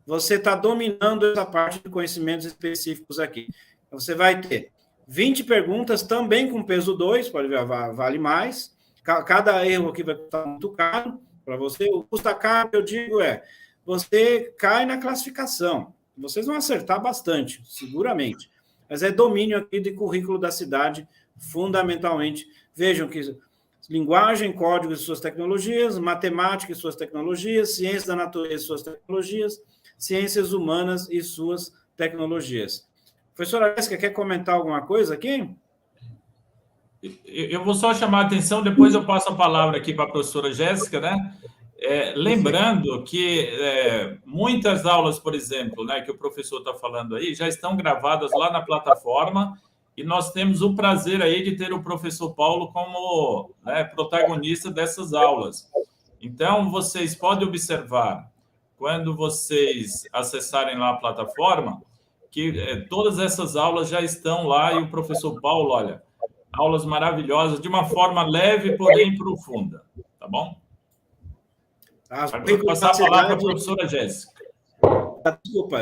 você está dominando essa parte de conhecimentos específicos aqui. Então, você vai ter 20 perguntas, também com peso 2, pode ver, vale mais. Cada erro aqui vai custar muito caro para você. O custa caro, eu digo, você cai na classificação. Vocês vão acertar bastante, seguramente. Mas é domínio aqui de currículo da cidade, fundamentalmente. Vejam que linguagem, código e suas tecnologias, matemática e suas tecnologias, ciências da natureza e suas tecnologias, ciências humanas e suas tecnologias. Professora Jéssica, quer comentar alguma coisa aqui? Eu vou só chamar a atenção, depois eu passo a palavra aqui para a professora Jéssica, né? Lembrando que muitas aulas, por exemplo, né, que o professor está falando aí, já estão gravadas lá na plataforma, e nós temos o prazer aí de ter o professor Paulo como protagonista dessas aulas. Então, vocês podem observar, quando vocês acessarem lá a plataforma, que todas essas aulas já estão lá, e o professor Paulo, olha, aulas maravilhosas, de uma forma leve, porém profunda, tá bom? Vou passar a palavra para a professora Jéssica. Desculpa,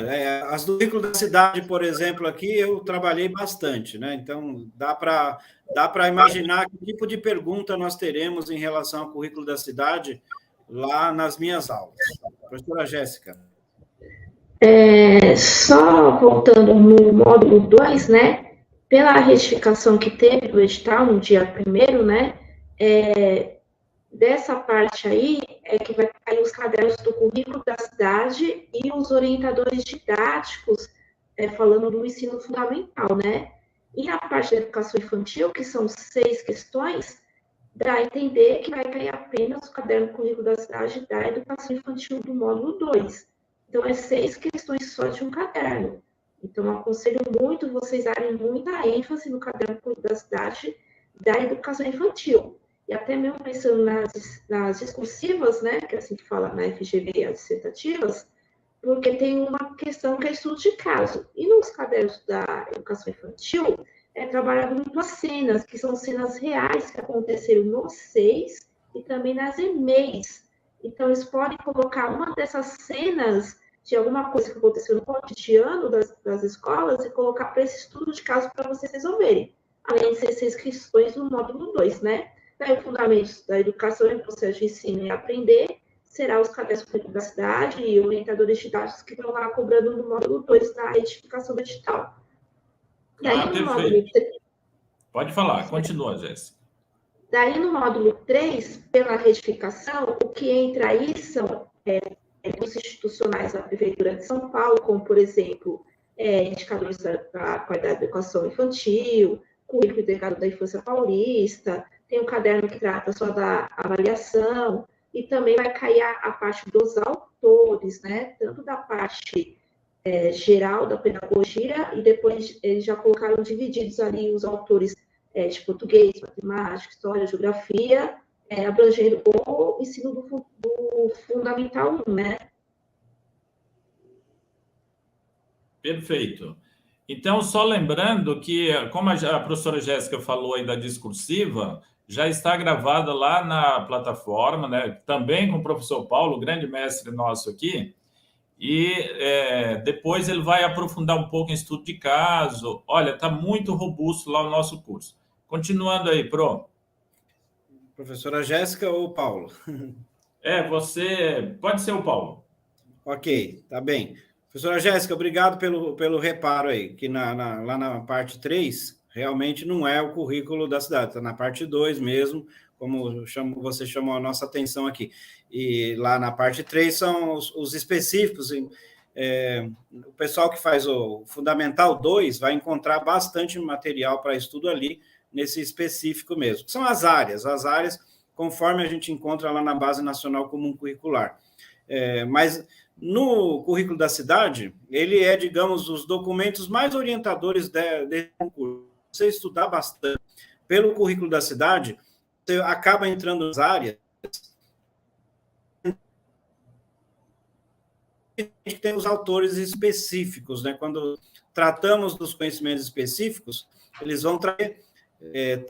as do currículo da cidade, por exemplo, aqui eu trabalhei bastante, né? Então, dá para imaginar que tipo de pergunta nós teremos em relação ao currículo da cidade lá nas minhas aulas. Professora Jéssica. Só voltando no módulo 2, né? Pela retificação que teve do edital no dia 1º, né? Dessa parte aí que vai cair os cadernos do currículo da cidade e os orientadores didáticos falando do ensino fundamental, né? E na parte da educação infantil, que são 6 questões, dá a entender que vai cair apenas o caderno currículo da cidade da educação infantil do módulo 2. Então, é 6 questões só de um caderno. Então, eu aconselho muito vocês darem muita ênfase no caderno currículo da cidade da educação infantil. E até mesmo pensando nas discursivas, né, que é assim que fala na FGV, as dissertativas, porque tem uma questão que é estudo de caso. E nos cadernos da educação infantil, é trabalhado muito as cenas, que são cenas reais que aconteceram nos SEIs e também nas EMEIs. Então, eles podem colocar uma dessas cenas de alguma coisa que aconteceu no cotidiano das escolas e colocar para esse estudo de caso para vocês resolverem. Além de ser 6 questões no módulo 2, né? Daí, o fundamento da educação e processo de ensino e aprender será os cadernos da cidade e orientadores didáticos que estão lá cobrando no módulo 2 da edificação digital. Daí, no módulo 3, pode falar, continua, Jéssica. Daí, no módulo 3, pela retificação, o que entra aí são os institucionais da Prefeitura de São Paulo, como, por exemplo, indicadores da qualidade da educação infantil, currículo integrado da infância paulista, tem um caderno que trata só da avaliação, e também vai cair a parte dos autores, né? Tanto da parte geral da pedagogia, e depois eles já colocaram divididos ali os autores de português, matemática, história, geografia, abrangendo o ensino do Fundamental 1, né? Perfeito. Então, só lembrando que, como a professora Jéssica falou aí da discursiva, já está gravada lá na plataforma, né? Também com o professor Paulo, grande mestre nosso aqui, e depois ele vai aprofundar um pouco em estudo de caso. Olha, está muito robusto lá o nosso curso. Continuando aí, Pro. Professora Jéssica ou Paulo? Você pode ser o Paulo. Ok, tá bem. Professora Jéssica, obrigado pelo reparo aí, que lá na parte 3, realmente não é o currículo da cidade, está na parte 2 mesmo, como você chamou a nossa atenção aqui. E lá na parte 3 são os específicos. O pessoal que faz o Fundamental 2 vai encontrar bastante material para estudo ali, nesse específico mesmo. São as áreas conforme a gente encontra lá na Base Nacional Comum Curricular. Mas no currículo da cidade, ele é, digamos, os documentos mais orientadores desse concurso. Você estudar bastante pelo currículo da cidade, você acaba entrando nas áreas que tem os autores específicos, né? Quando tratamos dos conhecimentos específicos, eles vão trazer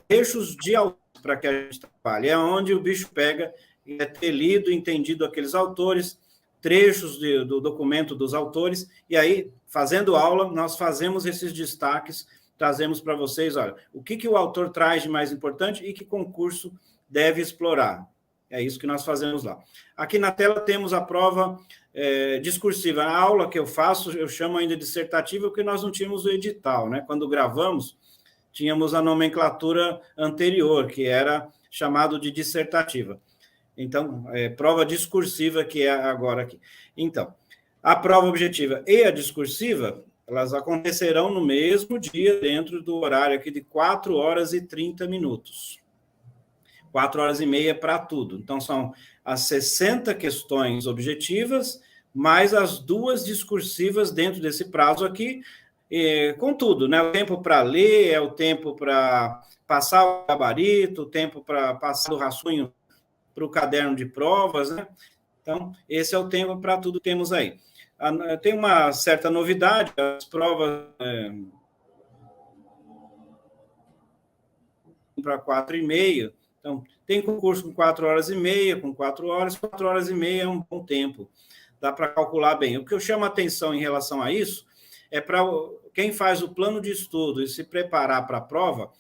trechos de autores para que a gente trabalhe. É onde o bicho pega, ter lido, entendido aqueles autores, trechos do documento dos autores, e aí, fazendo aula, nós fazemos esses destaques, trazemos para vocês, olha, o que o autor traz de mais importante e que concurso deve explorar. É isso que nós fazemos lá. Aqui na tela temos a prova discursiva. A aula que eu faço, eu chamo ainda de dissertativa, porque nós não tínhamos o edital, né? Quando gravamos, tínhamos a nomenclatura anterior, que era chamado de dissertativa. Então, prova discursiva, que é agora aqui. Então, a prova objetiva e a discursiva, elas acontecerão no mesmo dia, dentro do horário aqui de 4 horas e 30 minutos. 4 horas e meia para tudo. Então, são as 60 questões objetivas, mais as 2 discursivas dentro desse prazo aqui, com tudo, né? O tempo para ler, é o tempo para passar o gabarito, o tempo para passar o rascunho para o caderno de provas, né? Então, esse é o tempo para tudo que temos aí. Tem uma certa novidade, as provas para 4h30, então, tem concurso com 4 horas e meia, com 4 horas e meia é um bom tempo, dá para calcular bem. O que eu chamo a atenção em relação a isso é para quem faz o plano de estudo e se preparar para a prova,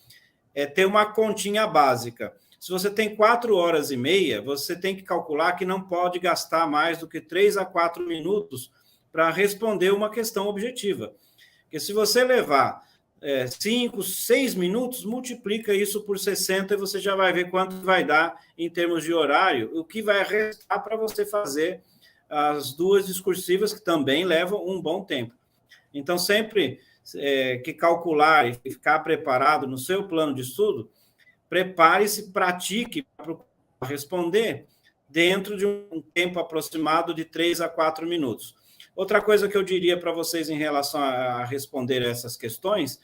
ter uma continha básica. Se você tem 4 horas e meia, você tem que calcular que não pode gastar mais do que 3 a 4 minutos para responder uma questão objetiva. Porque se você levar 5, 6 minutos, multiplica isso por 60 e você já vai ver quanto vai dar em termos de horário, o que vai restar para você fazer as 2 discursivas, que também levam um bom tempo. Então, sempre que calcular e ficar preparado no seu plano de estudo, prepare-se, pratique para responder dentro de um tempo aproximado de 3 a 4 minutos. Outra coisa que eu diria para vocês em relação a responder essas questões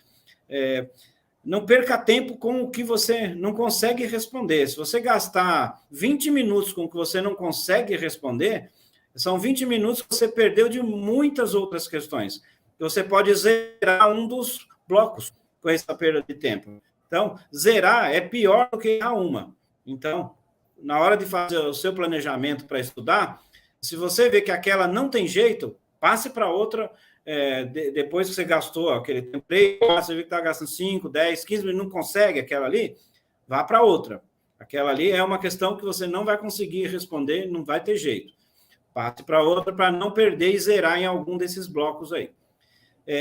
não perca tempo com o que você não consegue responder. Se você gastar 20 minutos com o que você não consegue responder, são 20 minutos que você perdeu de muitas outras questões. Você pode zerar um dos blocos com essa perda de tempo. Então, zerar é pior do que errar uma. Então, na hora de fazer o seu planejamento para estudar, se você vê que aquela não tem jeito, passe para outra. Depois que você gastou aquele tempo, você vê que está gastando 5, 10, 15 minutos, não consegue aquela ali, vá para outra. Aquela ali é uma questão que você não vai conseguir responder, não vai ter jeito. Passe para outra para não perder e zerar em algum desses blocos aí.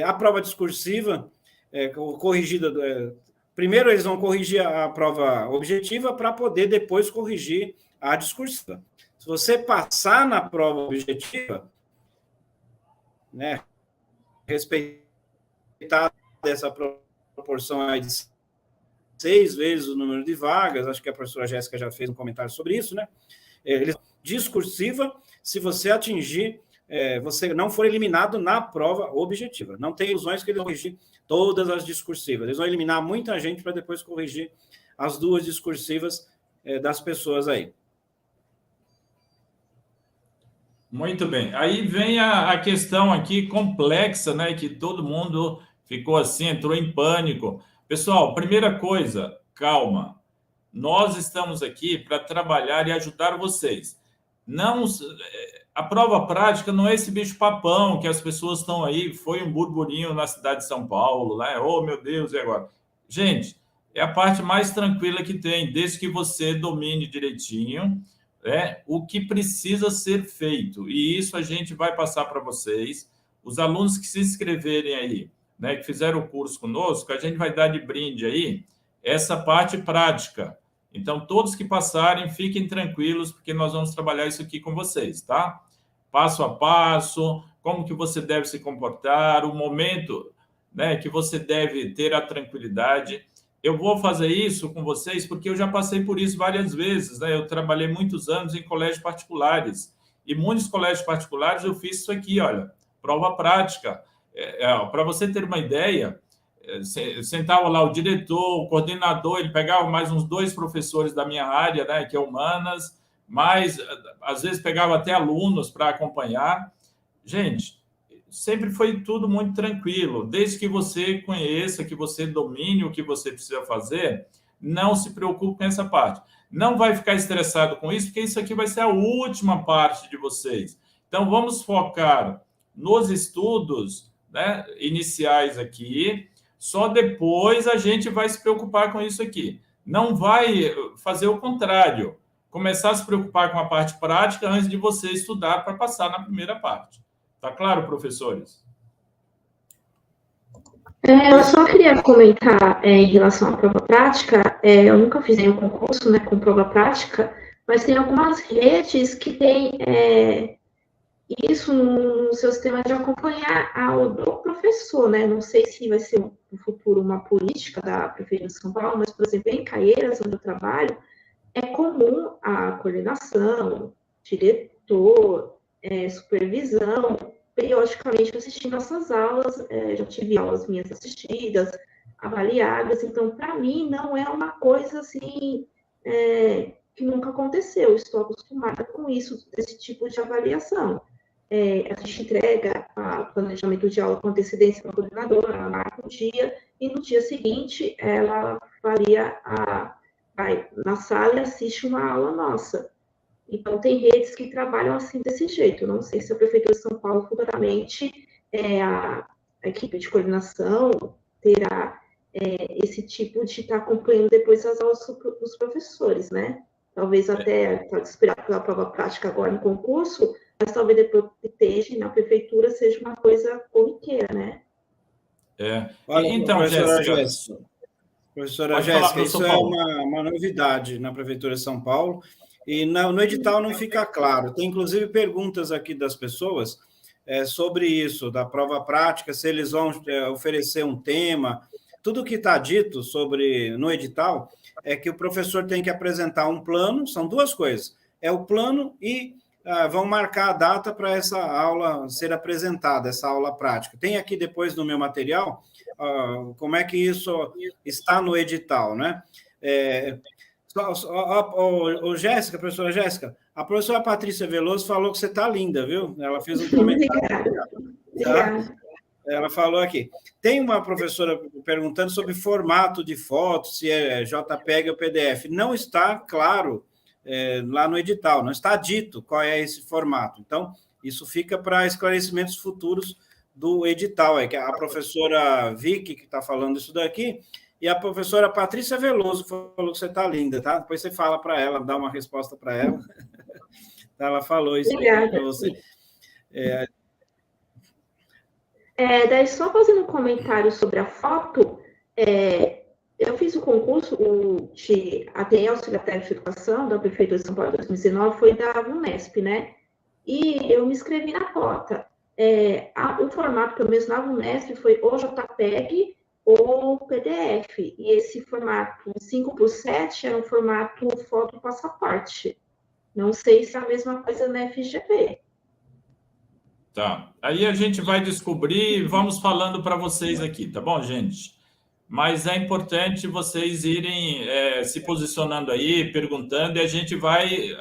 A prova discursiva, corrigida... primeiro, eles vão corrigir a prova objetiva para poder depois corrigir a discursiva. Se você passar na prova objetiva, né, respeitar essa proporção aí de 6 vezes o número de vagas, acho que a professora Jéssica já fez um comentário sobre isso, né? Discursiva, se você atingir, você não for eliminado na prova objetiva. Não tem ilusões que eles vão corrigir todas as discursivas. Eles vão eliminar muita gente para depois corrigir as 2 discursivas das pessoas aí. Muito bem. Aí vem a questão aqui complexa, né? Que todo mundo ficou assim, entrou em pânico. Pessoal, primeira coisa, calma. Nós estamos aqui para trabalhar e ajudar vocês. Não, a prova prática não é esse bicho-papão que as pessoas estão aí, foi um burburinho na cidade de São Paulo, né? Oh, meu Deus, e agora? Gente, é a parte mais tranquila que tem, desde que você domine direitinho o que precisa ser feito. E isso a gente vai passar para vocês. Os alunos que se inscreverem aí, né, que fizeram o curso conosco, a gente vai dar de brinde aí essa parte prática. Então, todos que passarem, fiquem tranquilos, porque nós vamos trabalhar isso aqui com vocês, tá? Passo a passo, como que você deve se comportar, o momento, né, que você deve ter a tranquilidade. Eu vou fazer isso com vocês porque eu já passei por isso várias vezes, né? Eu trabalhei muitos anos em colégios particulares, e muitos colégios particulares eu fiz isso aqui, olha, prova prática. Para você ter uma ideia, sentava lá o diretor, o coordenador, ele pegava mais uns 2 professores da minha área, né, que é humanas, mas às vezes pegava até alunos para acompanhar. Gente, sempre foi tudo muito tranquilo, desde que você conheça, que você domine o que você precisa fazer, não se preocupe com essa parte. Não vai ficar estressado com isso, porque isso aqui vai ser a última parte de vocês. Então, vamos focar nos estudos, né, iniciais aqui, só depois a gente vai se preocupar com isso aqui. Não vai fazer o contrário, começar a se preocupar com a parte prática antes de você estudar para passar na primeira parte. Tá claro, professores? Eu só queria comentar em relação à prova prática. Eu nunca fiz nenhum concurso, né, com prova prática, mas tem algumas redes que têm isso no seu sistema de acompanhar do professor, né? Não sei se vai ser no futuro uma política da Prefeitura de São Paulo, mas, por exemplo, em Caieiras, onde eu trabalho, é comum a coordenação, diretor, supervisão, periodicamente assistindo essas aulas. Já tive aulas minhas assistidas, avaliadas. Então, para mim, não é uma coisa assim que nunca aconteceu. Estou acostumada com isso, desse tipo de avaliação. A gente entrega o planejamento de aula com antecedência para a coordenadora, ela marca um dia, e no dia seguinte ela vai na sala e assiste uma aula nossa. Então, tem redes que trabalham assim, desse jeito. Não sei se a Prefeitura de São Paulo, futuramente, a equipe de coordenação terá esse tipo de estar acompanhando depois as aulas dos professores, né? Talvez até pode esperar pela prova prática agora no concurso, mas talvez depois que esteja na Prefeitura seja uma coisa corriqueira, né? Olha, então, professora Jéssica, isso é uma novidade na Prefeitura de São Paulo. E no edital não fica claro. Tem, inclusive, perguntas aqui das pessoas sobre isso, da prova prática, se eles vão oferecer um tema. Tudo que está dito no edital é que o professor tem que apresentar um plano, são duas coisas, é o plano e vão marcar a data para essa aula ser apresentada, essa aula prática. Tem aqui depois no meu material como é que isso está no edital, né? Jéssica, professora Jéssica, a professora Patrícia Veloso falou que você está linda, viu? Ela fez um comentário. Obrigada. Ela falou aqui. Tem uma professora perguntando sobre formato de foto, se é JPEG ou PDF. Não está claro lá no edital, não está dito qual é esse formato. Então, isso fica para esclarecimentos futuros do edital. Que a professora Vicky, que está falando isso daqui, e a professora Patrícia Veloso falou que você está linda, tá? Depois você fala para ela, dá uma resposta para ela. Ela falou isso para você. Daí, só fazendo um comentário sobre a foto, eu fiz o concurso de ATE, Auxiliar Técnico de Educação, da Prefeitura de São Paulo em 2019, foi da VUNESP, né? E eu me inscrevi na cota. O formato, pelo menos na VUNESP, foi ou JPEG ou PDF. E esse formato 5x7 era um formato foto passaporte. Não sei se é a mesma coisa na FGV. Tá. Aí a gente vai descobrir e vamos falando para vocês aqui, tá bom, gente? Mas é importante vocês irem se posicionando aí, perguntando, e a gente vai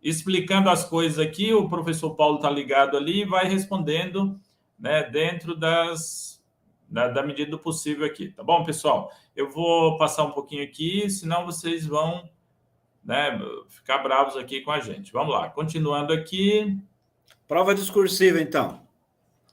explicando as coisas aqui. O professor Paulo está ligado ali e vai respondendo, né, dentro da medida do possível aqui, tá bom, pessoal? Eu vou passar um pouquinho aqui, senão vocês vão, né, ficar bravos aqui com a gente. Vamos lá, continuando aqui. Prova discursiva, então.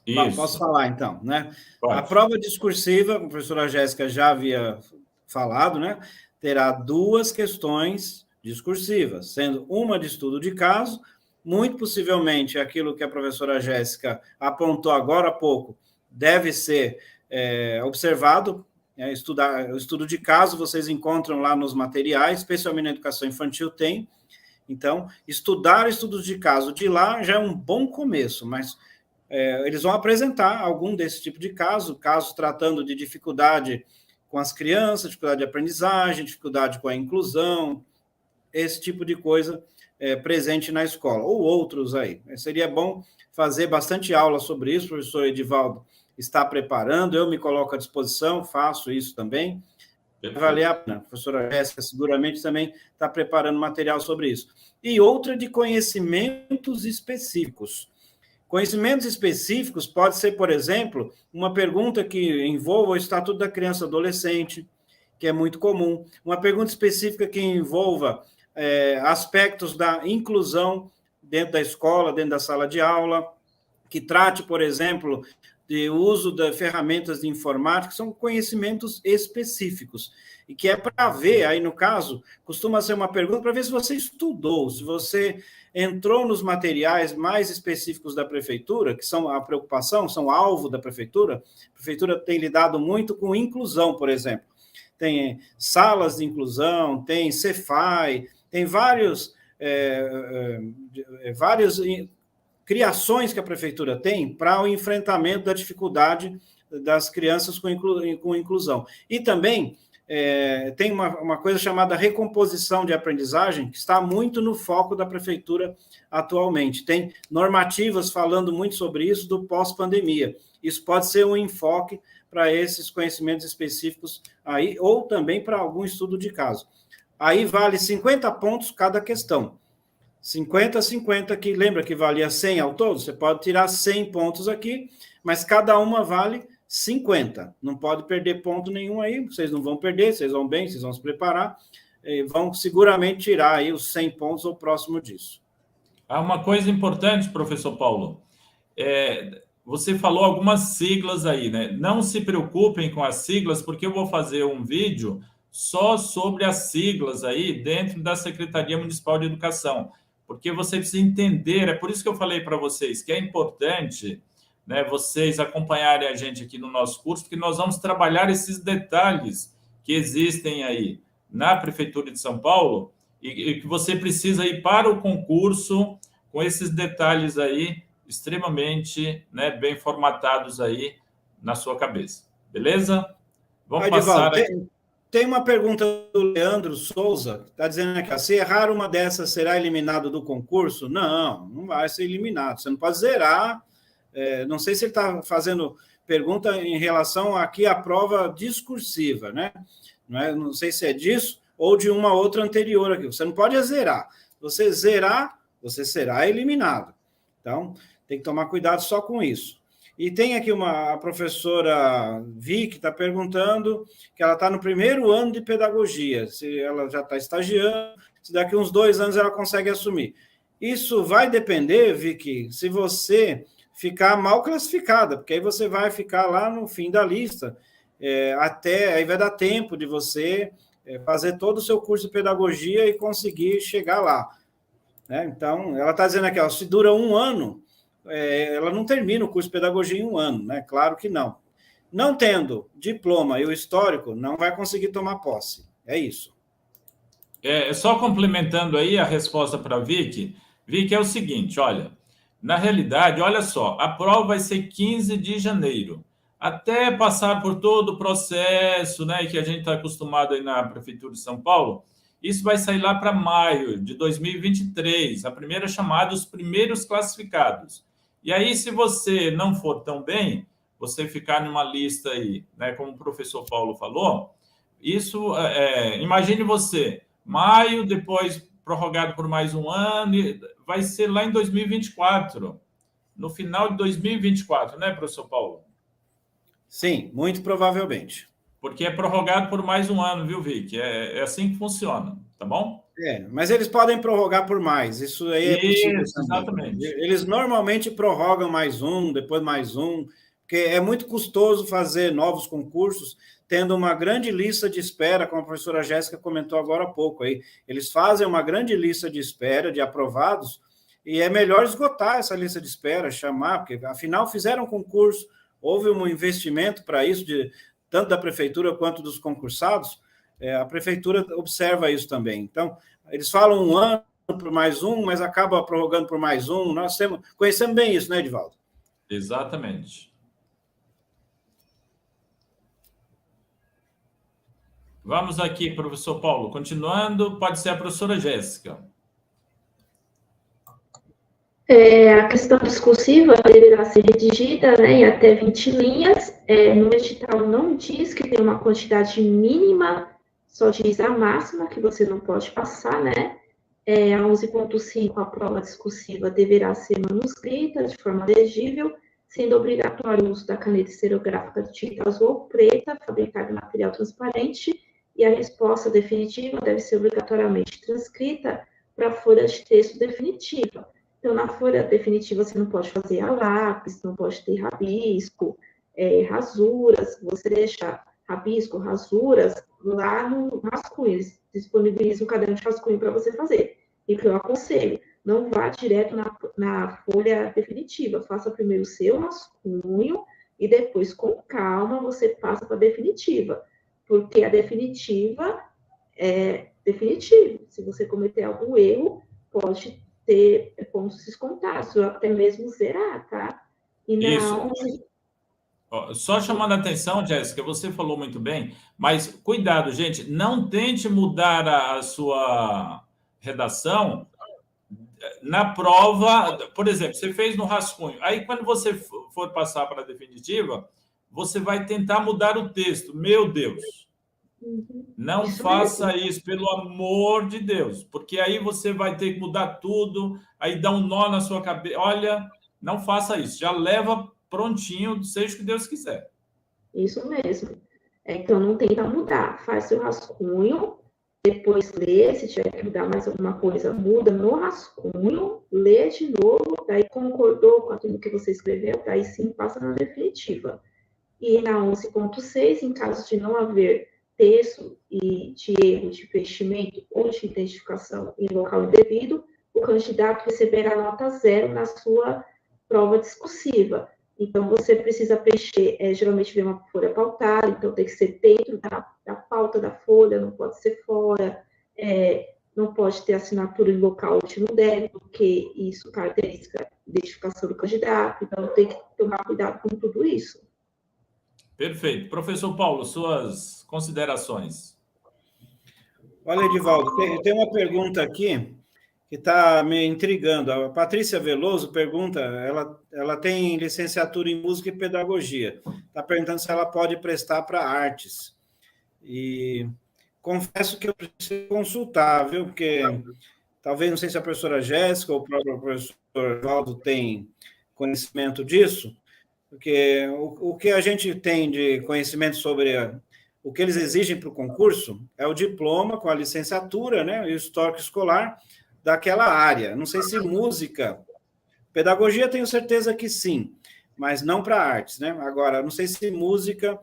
Isso. Posso falar, então, né? Pode. A prova discursiva, a professora Jéssica já havia falado, né? Terá duas questões discursivas, sendo uma de estudo de caso, muito possivelmente aquilo que a professora Jéssica apontou agora há pouco, deve ser observado. O estudo de caso vocês encontram lá nos materiais, especialmente na educação infantil tem. Então, estudar estudos de caso de lá já é um bom começo, mas eles vão apresentar algum desse tipo de casos tratando de dificuldade com as crianças, dificuldade de aprendizagem, dificuldade com a inclusão, esse tipo de coisa presente na escola, ou outros aí. Seria bom fazer bastante aula sobre isso, o professor Edivaldo está preparando, eu me coloco à disposição, faço isso também. Valer a pena. A professora Jéssica seguramente também está preparando material sobre isso. E outra de conhecimentos específicos. Conhecimentos específicos pode ser, por exemplo, uma pergunta que envolva o Estatuto da Criança e Adolescente, que é muito comum. Uma pergunta específica que envolva aspectos da inclusão dentro da escola, dentro da sala de aula, que trate, por exemplo, de uso de ferramentas de informática, são conhecimentos específicos, e que é para ver, aí no caso, costuma ser uma pergunta para ver se você estudou, se você entrou nos materiais mais específicos da prefeitura, que são a preocupação, são alvo da prefeitura. A prefeitura tem lidado muito com inclusão, por exemplo. Tem salas de inclusão, tem Cefai, tem várias criações que a prefeitura tem para o enfrentamento da dificuldade das crianças com inclusão. E também tem uma coisa chamada recomposição de aprendizagem, que está muito no foco da prefeitura atualmente. Tem normativas falando muito sobre isso do pós-pandemia. Isso pode ser um enfoque para esses conhecimentos específicos aí, ou também para algum estudo de caso. Aí vale 50 pontos cada questão. 50 a 50, que lembra que valia 100 ao todo? Você pode tirar 100 pontos aqui, mas cada uma vale 50. Não pode perder ponto nenhum aí, vocês não vão perder, vocês vão bem, vocês vão se preparar, vão seguramente tirar aí os 100 pontos ou próximo disso. Há uma coisa importante, professor Paulo, você falou algumas siglas aí, né? Não se preocupem com as siglas, porque eu vou fazer um vídeo só sobre as siglas aí dentro da Secretaria Municipal de Educação, porque você precisa entender, é por isso que eu falei para vocês que é importante, né, vocês acompanharem a gente aqui no nosso curso, porque nós vamos trabalhar esses detalhes que existem aí na Prefeitura de São Paulo e que você precisa ir para o concurso com esses detalhes aí extremamente, né, bem formatados aí na sua cabeça. Beleza? Vamos passar aqui. Tem uma pergunta do Leandro Souza, que está dizendo aqui, se errar uma dessas, será eliminado do concurso? Não, não vai ser eliminado. Você não pode zerar. Não sei se ele está fazendo pergunta em relação aqui à prova discursiva, né? Não sei se é disso ou de uma outra anterior aqui. Você não pode zerar. Você zerar, você será eliminado. Então, tem que tomar cuidado só com isso. E tem aqui a professora Vi, que está perguntando que ela está no primeiro ano de pedagogia, se ela já está estagiando, se daqui uns 2 anos ela consegue assumir. Isso vai depender, Vicky, se você ficar mal classificada, porque aí você vai ficar lá no fim da lista, aí vai dar tempo de você fazer todo o seu curso de pedagogia e conseguir chegar lá. Né? Então, ela está dizendo aqui, se dura 1 ano, ela não termina o curso de pedagogia em 1 ano, né? Claro que não. Não tendo diploma e o histórico, não vai conseguir tomar posse. É isso. Só complementando aí a resposta para a Vicky. Vicky, é o seguinte, olha, na realidade, olha só, a prova vai ser 15 de janeiro. Até passar por todo o processo, né, que a gente está acostumado aí na Prefeitura de São Paulo, isso vai sair lá para maio de 2023, a primeira chamada, os primeiros classificados. E aí, se você não for tão bem, você ficar numa lista aí, né, como o professor Paulo falou, isso, imagine você, maio, depois prorrogado por mais 1 ano, vai ser lá em 2024, no final de 2024, né, professor Paulo? Sim, muito provavelmente. Porque é prorrogado por mais 1 ano, viu, Vicky? É assim que funciona, tá bom? Mas eles podem prorrogar por mais, isso aí é possível. Isso, exatamente. Eles normalmente prorrogam mais 1, depois mais 1, porque é muito custoso fazer novos concursos, tendo uma grande lista de espera, como a professora Jéssica comentou agora há pouco. Aí. Eles fazem uma grande lista de espera de aprovados, e é melhor esgotar essa lista de espera, chamar, porque afinal fizeram concurso, houve um investimento para isso, tanto da prefeitura quanto dos concursados. A prefeitura observa isso também. Então, eles falam 1 ano por mais 1, mas acaba prorrogando por mais 1. Nós conhecemos bem isso, né, Edivaldo? Exatamente. Vamos aqui, professor Paulo. Continuando, pode ser a professora Jéssica. A questão discursiva deverá ser redigida, né, em até 20 linhas. No edital não diz que tem uma quantidade mínima, só diz a máxima que você não pode passar, né? A 11.5, a prova discursiva deverá ser manuscrita de forma legível, sendo obrigatório o uso da caneta esferográfica de tinta azul ou preta, fabricada em material transparente, e a resposta definitiva deve ser obrigatoriamente transcrita para a folha de texto definitiva. Então, na folha definitiva, você não pode fazer a lápis, não pode ter rabisco, rasuras, você deixa rabisco, rasuras lá no rascunho, eles disponibilizam um caderno de rascunho para você fazer. E que eu aconselho, não vá direto na folha definitiva, faça primeiro o seu rascunho e depois, com calma, você passa para a definitiva, porque a definitiva é definitiva. Se você cometer algum erro, pode ter pontos descontados, ou até mesmo zerar, tá? Isso. Só chamando a atenção, Jéssica, você falou muito bem, mas cuidado, gente, não tente mudar a sua redação na prova. Por exemplo, você fez no rascunho, aí quando você for passar para a definitiva, você vai tentar mudar o texto. Meu Deus! Não faça isso, pelo amor de Deus, porque aí você vai ter que mudar tudo, aí dá um nó na sua cabeça. Olha, não faça isso, já leva prontinho, seja o que Deus quiser. Isso mesmo. Então, não tenta mudar, faz seu rascunho, depois lê, se tiver que mudar mais alguma coisa, muda no rascunho, lê de novo, daí concordou com aquilo que você escreveu, daí sim passa na definitiva. E na 11.6, em caso de não haver texto e de erro de preenchimento ou de identificação em local indevido, o candidato receberá nota 0 na sua prova discursiva. Então, você precisa preencher, geralmente vem uma folha pautada, então tem que ser dentro da pauta da folha, não pode ser fora, não pode ter assinatura em local onde não deve, porque isso caracteriza a identificação do candidato, então tem que tomar cuidado com tudo isso. Perfeito. Professor Paulo, suas considerações. Olha, Edivaldo, tem uma pergunta aqui que está me intrigando. A Patrícia Veloso pergunta, ela tem licenciatura em música e pedagogia. Está perguntando se ela pode prestar para artes. E confesso que eu preciso consultar, viu? Porque talvez, não sei se a professora Jéssica ou o próprio professor Valdo tem conhecimento disso, porque o que a gente tem de conhecimento sobre o que eles exigem para o concurso é o diploma com a licenciatura, né, e o histórico escolar daquela área. Não sei se música, pedagogia tenho certeza que sim, mas não para artes, né? Agora, não sei se música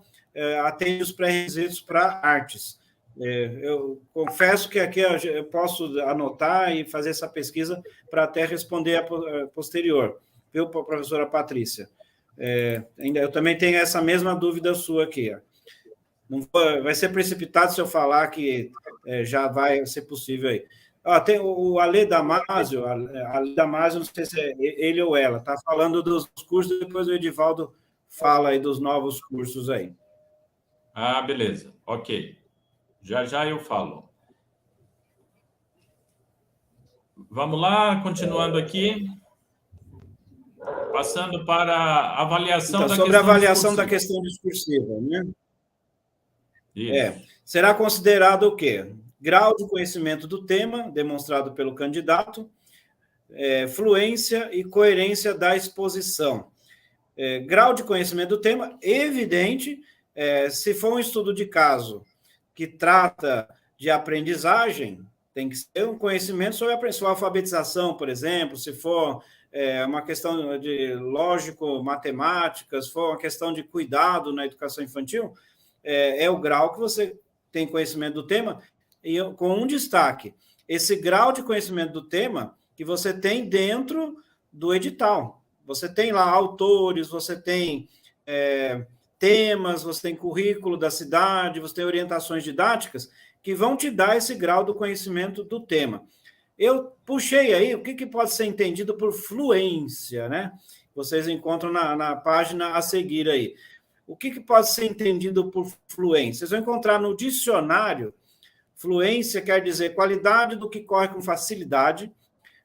atende os pré-requisitos para artes. Eu confesso que aqui eu posso anotar e fazer essa pesquisa para até responder a posterior, viu, professora Patrícia? Ainda eu também tenho essa mesma dúvida sua aqui. Não vai ser precipitado se eu falar que já vai ser possível aí. Tem o Ale Damasio, não sei se é ele ou ela, está falando dos cursos, depois o Edivaldo fala aí dos novos cursos aí. Ah, beleza, ok. Já eu falo. Vamos lá, continuando aqui. Passando para a avaliação então, da sobre questão a avaliação discursiva. da questão discursiva, né? Isso. Será considerado o quê? Grau de conhecimento do tema, demonstrado pelo candidato, fluência e coerência da exposição. Grau de conhecimento do tema, evidente, se for um estudo de caso que trata de aprendizagem, tem que ser um conhecimento sobre a alfabetização, por exemplo, se for uma questão de lógico-matemática, se for uma questão de cuidado na educação infantil, é o grau que você tem conhecimento do tema, e com um destaque, esse grau de conhecimento do tema que você tem dentro do edital. Você tem lá autores, você tem temas, você tem currículo da cidade, você tem orientações didáticas que vão te dar esse grau do conhecimento do tema. Eu puxei aí o que pode ser entendido por fluência, né? Vocês encontram na página a seguir aí. O que pode ser entendido por fluência? Vocês vão encontrar no dicionário, fluência quer dizer qualidade do que corre com facilidade,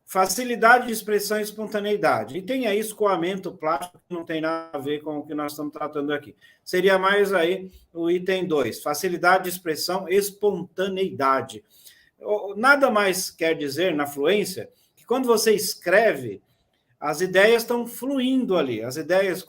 facilidade de expressão e espontaneidade. E tem aí escoamento plástico, que não tem nada a ver com o que nós estamos tratando aqui. Seria mais aí o item 2, facilidade de expressão, espontaneidade. Nada mais quer dizer na fluência que quando você escreve, as ideias estão fluindo ali, as ideias,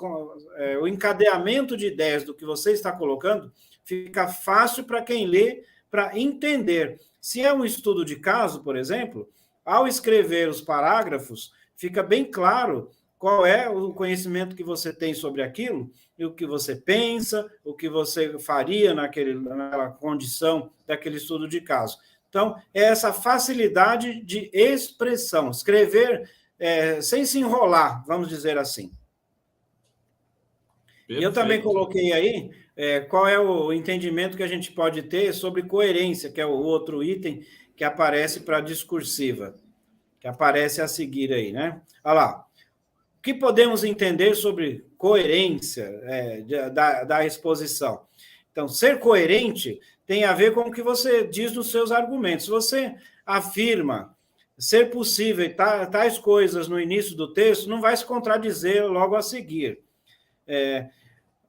o encadeamento de ideias do que você está colocando fica fácil para quem lê, para entender. Se é um estudo de caso, por exemplo, ao escrever os parágrafos, fica bem claro qual é o conhecimento que você tem sobre aquilo, e o que você pensa, o que você faria naquela condição daquele estudo de caso. Então, é essa facilidade de expressão, escrever sem se enrolar, vamos dizer assim. Perfeito. Eu também coloquei aí qual é o entendimento que a gente pode ter sobre coerência, que é o outro item que aparece para a discursiva, que aparece a seguir aí, né? Olha lá. O que podemos entender sobre coerência da exposição? Então, ser coerente tem a ver com o que você diz nos seus argumentos. Se você afirma ser possível tais coisas no início do texto, não vai se contradizer logo a seguir.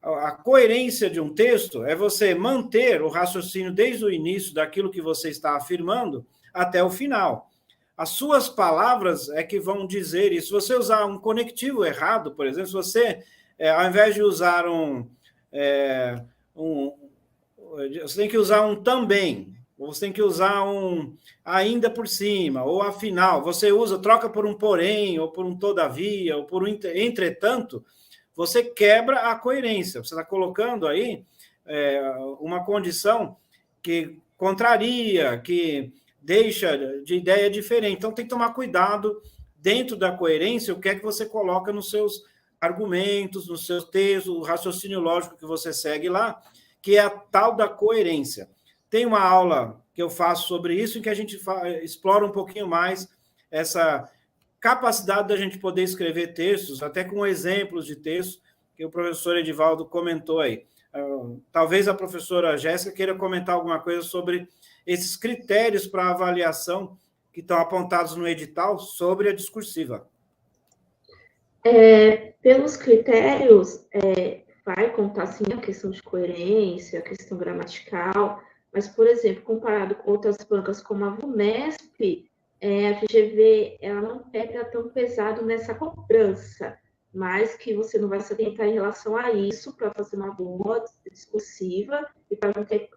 A coerência de um texto é você manter o raciocínio desde o início daquilo que você está afirmando até o final. As suas palavras é que vão dizer isso. Se você usar um conectivo errado, por exemplo, se você, ao invés de usar você tem que usar um também, ou você tem que usar um ainda por cima, ou afinal, você troca por um porém, ou por um todavia, ou por um entretanto, você quebra a coerência. Você está colocando aí uma condição que contraria, que deixa de ideia diferente. Então, tem que tomar cuidado dentro da coerência, o que é que você coloca nos seus argumentos, nos seus textos, o raciocínio lógico que você segue lá, que é a tal da coerência. Tem uma aula que eu faço sobre isso, em que a gente explora um pouquinho mais essa capacidade da gente poder escrever textos, até com exemplos de textos, que o professor Edivaldo comentou aí. Talvez a professora Jéssica queira comentar alguma coisa sobre esses critérios para avaliação que estão apontados no edital sobre a discursiva. Pelos critérios, vai contar, sim, a questão de coerência, a questão gramatical, mas, por exemplo, comparado com outras bancas como a VUMESP, a FGV ela não pega tão pesado nessa cobrança, mas que você não vai se atentar em relação a isso para fazer uma boa discursiva e para não ter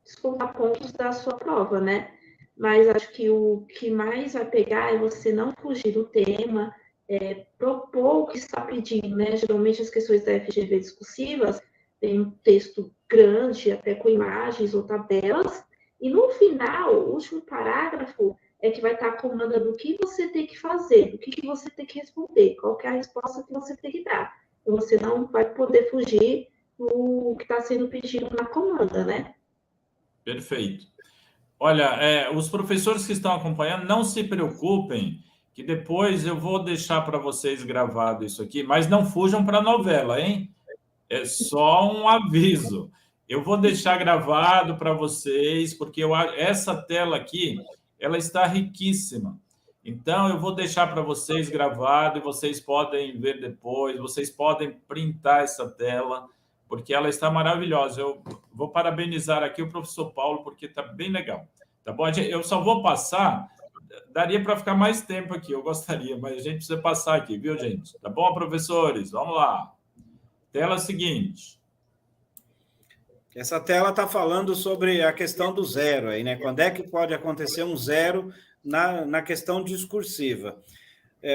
descontar pontos da sua prova, né? Mas acho que o que mais vai pegar é você não fugir do tema, propor o que está pedindo, né? Geralmente as questões da FGV discursivas tem um texto grande, até com imagens ou tabelas, e no final, o último parágrafo é que vai estar comandando o que você tem que fazer, o que você tem que responder, qual que é a resposta que você tem que dar. Então, você não vai poder fugir do que está sendo pedido na comanda, né? Perfeito. Olha, os professores que estão acompanhando, não se preocupem, que depois eu vou deixar para vocês gravado isso aqui, mas não fujam para a novela, hein? É só um aviso. Eu vou deixar gravado para vocês, porque essa tela aqui, ela está riquíssima. Então, eu vou deixar para vocês gravado e vocês podem ver depois, vocês podem printar essa tela, porque ela está maravilhosa. Eu vou parabenizar aqui o professor Paulo, porque está bem legal. Tá bom? Eu só vou passar, daria para ficar mais tempo aqui, eu gostaria, mas a gente precisa passar aqui, viu, gente? Tá bom, professores? Vamos lá. Tela seguinte. Essa tela está falando sobre a questão do zero aí, né? Quando é que pode acontecer um zero na questão discursiva?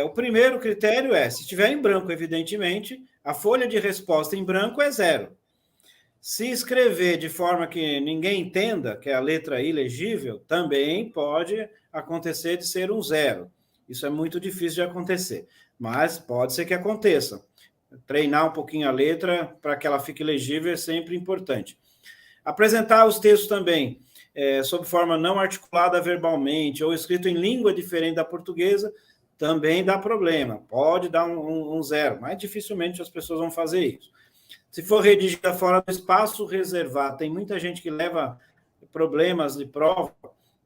O primeiro critério se estiver em branco, evidentemente, a folha de resposta em branco é zero. Se escrever de forma que ninguém entenda, que é a letra ilegível, também pode acontecer de ser um zero. Isso é muito difícil de acontecer, mas pode ser que aconteça. Treinar um pouquinho a letra para que ela fique legível é sempre importante. Apresentar os textos também sob forma não articulada verbalmente ou escrito em língua diferente da portuguesa também dá problema. Pode dar um zero, mas dificilmente as pessoas vão fazer isso. Se for redigida fora do espaço reservado, tem muita gente que leva problemas de prova,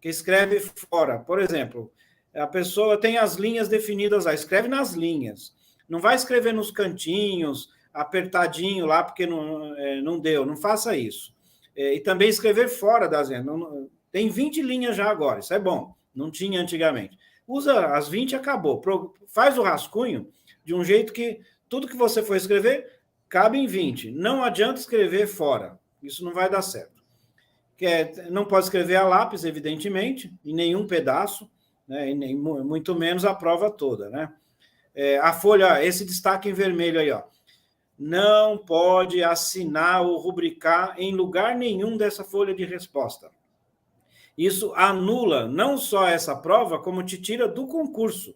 que escreve fora. Por exemplo, a pessoa tem as linhas definidas lá, escreve nas linhas. Não vai escrever nos cantinhos, apertadinho lá, porque não deu. Não faça isso. E também escrever fora das linhas. Tem 20 linhas já agora, isso é bom. Não tinha antigamente. Usa as 20 e acabou. Faz o rascunho de um jeito que tudo que você for escrever cabe em 20. Não adianta escrever fora. Isso não vai dar certo. Não pode escrever a lápis, evidentemente, em nenhum pedaço, né? E nem, muito menos a prova toda, né? A folha, esse destaque em vermelho aí, ó. Não pode assinar ou rubricar em lugar nenhum dessa folha de resposta. Isso anula não só essa prova, como te tira do concurso.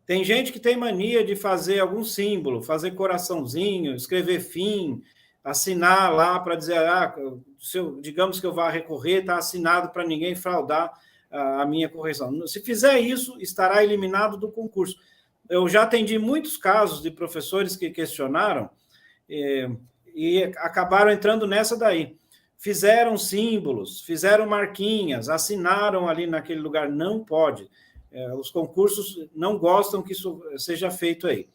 Tem gente que tem mania de fazer algum símbolo, fazer coraçãozinho, escrever fim, assinar lá para dizer, digamos que eu vá recorrer, está assinado para ninguém fraudar a minha correção. Se fizer isso, estará eliminado do concurso. Eu já atendi muitos casos de professores que questionaram e acabaram entrando nessa daí. Fizeram símbolos, fizeram marquinhas, assinaram ali naquele lugar. Não pode. Os concursos não gostam que isso seja feito aí.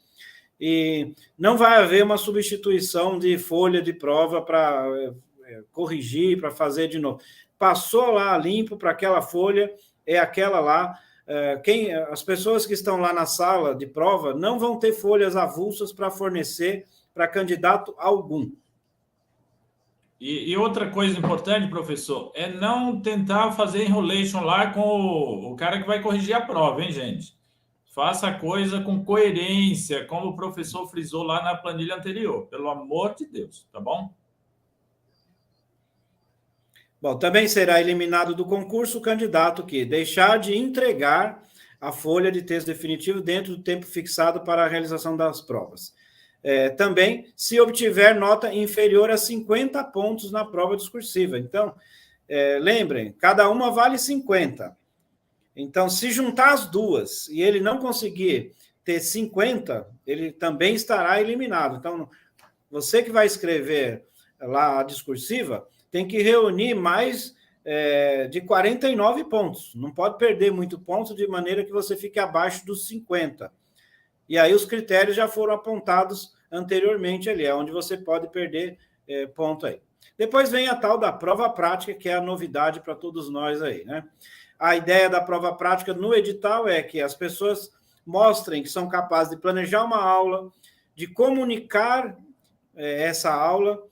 E não vai haver uma substituição de folha de prova para corrigir, para fazer de novo. Passou lá limpo para aquela folha, é aquela lá. As pessoas que estão lá na sala de prova não vão ter folhas avulsas para fornecer para candidato algum. E outra coisa importante, professor, é não tentar fazer enrolation lá com o cara que vai corrigir a prova, hein, gente? Faça a coisa com coerência, como o professor frisou lá na planilha anterior, pelo amor de Deus, tá bom? Bom, também será eliminado do concurso o candidato que deixar de entregar a folha de texto definitivo dentro do tempo fixado para a realização das provas. Também, se obtiver nota inferior a 50 pontos na prova discursiva. Então, lembrem, cada uma vale 50. Então, se juntar as duas e ele não conseguir ter 50, ele também estará eliminado. Então, você que vai escrever lá a discursiva, tem que reunir mais de 49 pontos. Não pode perder muito ponto de maneira que você fique abaixo dos 50. E aí os critérios já foram apontados anteriormente ali, é onde você pode perder ponto aí. Depois vem a tal da prova prática, que é a novidade para todos nós aí, né? A ideia da prova prática no edital é que as pessoas mostrem que são capazes de planejar uma aula, de comunicar essa aula,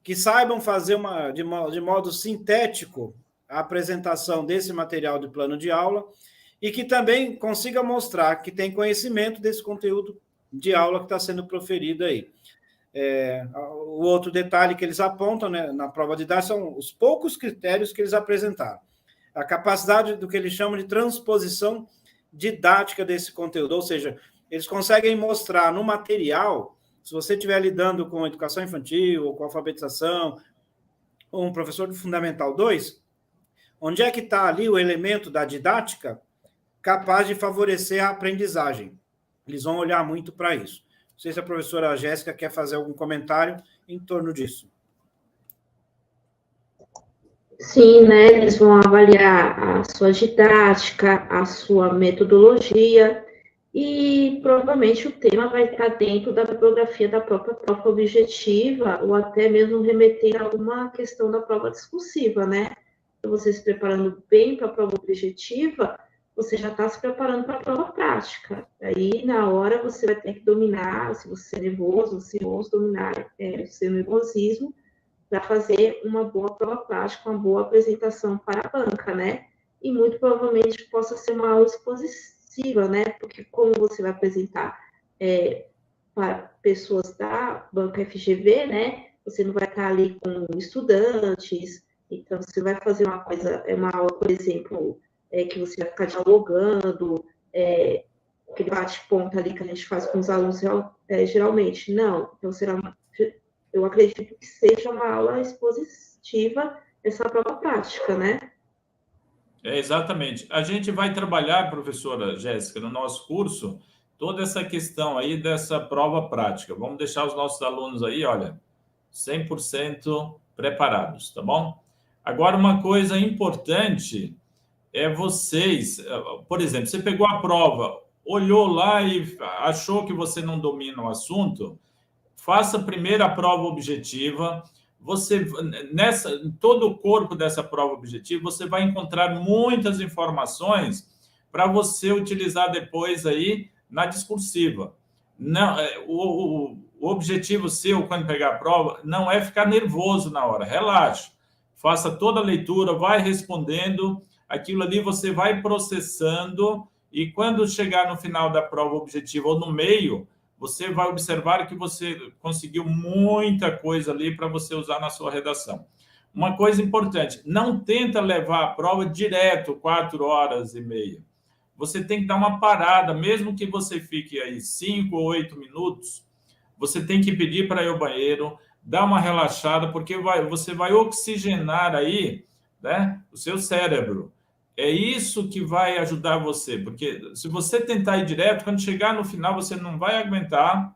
que saibam fazer de modo sintético a apresentação desse material de plano de aula e que também consiga mostrar que tem conhecimento desse conteúdo de aula que está sendo proferido aí. O outro detalhe que eles apontam, né, na prova didática são os poucos critérios que eles apresentaram. A capacidade do que eles chamam de transposição didática desse conteúdo, ou seja, eles conseguem mostrar no material, se você estiver lidando com educação infantil, ou com alfabetização, ou um professor do Fundamental 2, onde é que está ali o elemento da didática capaz de favorecer a aprendizagem. Eles vão olhar muito para isso. Não sei se a professora Jéssica quer fazer algum comentário em torno disso. Sim, né? Eles vão avaliar a sua didática, a sua metodologia e provavelmente o tema vai estar dentro da bibliografia da própria prova objetiva ou até mesmo remeter a alguma questão da prova discursiva, né? Então, você se preparando bem para a prova objetiva, você já está se preparando para a prova prática. Aí, na hora, você vai ter que dominar, se você é nervoso, ansioso, dominar o seu nervosismo para fazer uma boa prova prática, uma boa apresentação para a banca, né? E muito provavelmente possa ser uma aula expositiva, né? Porque como você vai apresentar para pessoas da banca FGV, né? Você não vai estar ali com estudantes, então você vai fazer uma aula, por exemplo, que você vai ficar dialogando, aquele bate-ponto ali que a gente faz com os alunos geralmente. Não, então eu acredito que seja uma aula expositiva essa prova prática, né? Exatamente. A gente vai trabalhar, professora Jéssica, no nosso curso, toda essa questão aí dessa prova prática. Vamos deixar os nossos alunos aí, olha, 100% preparados, tá bom? Agora, uma coisa importante é vocês, por exemplo, você pegou a prova, olhou lá e achou que você não domina o assunto, faça primeiro a prova objetiva. Você, em todo o corpo dessa prova objetiva, você vai encontrar muitas informações para você utilizar depois aí na discursiva. Não, o objetivo seu, quando pegar a prova, não é ficar nervoso na hora, relaxa. Faça toda a leitura, vai respondendo, aquilo ali você vai processando, e quando chegar no final da prova objetiva ou no meio, você vai observar que você conseguiu muita coisa ali para você usar na sua redação. Uma coisa importante, não tenta levar a prova direto 4 horas e meia. Você tem que dar uma parada, mesmo que você fique aí 5 ou 8 minutos, você tem que pedir para ir ao banheiro, dar uma relaxada, porque você vai oxigenar aí, né, o seu cérebro. É isso que vai ajudar você, porque se você tentar ir direto, quando chegar no final, você não vai aguentar,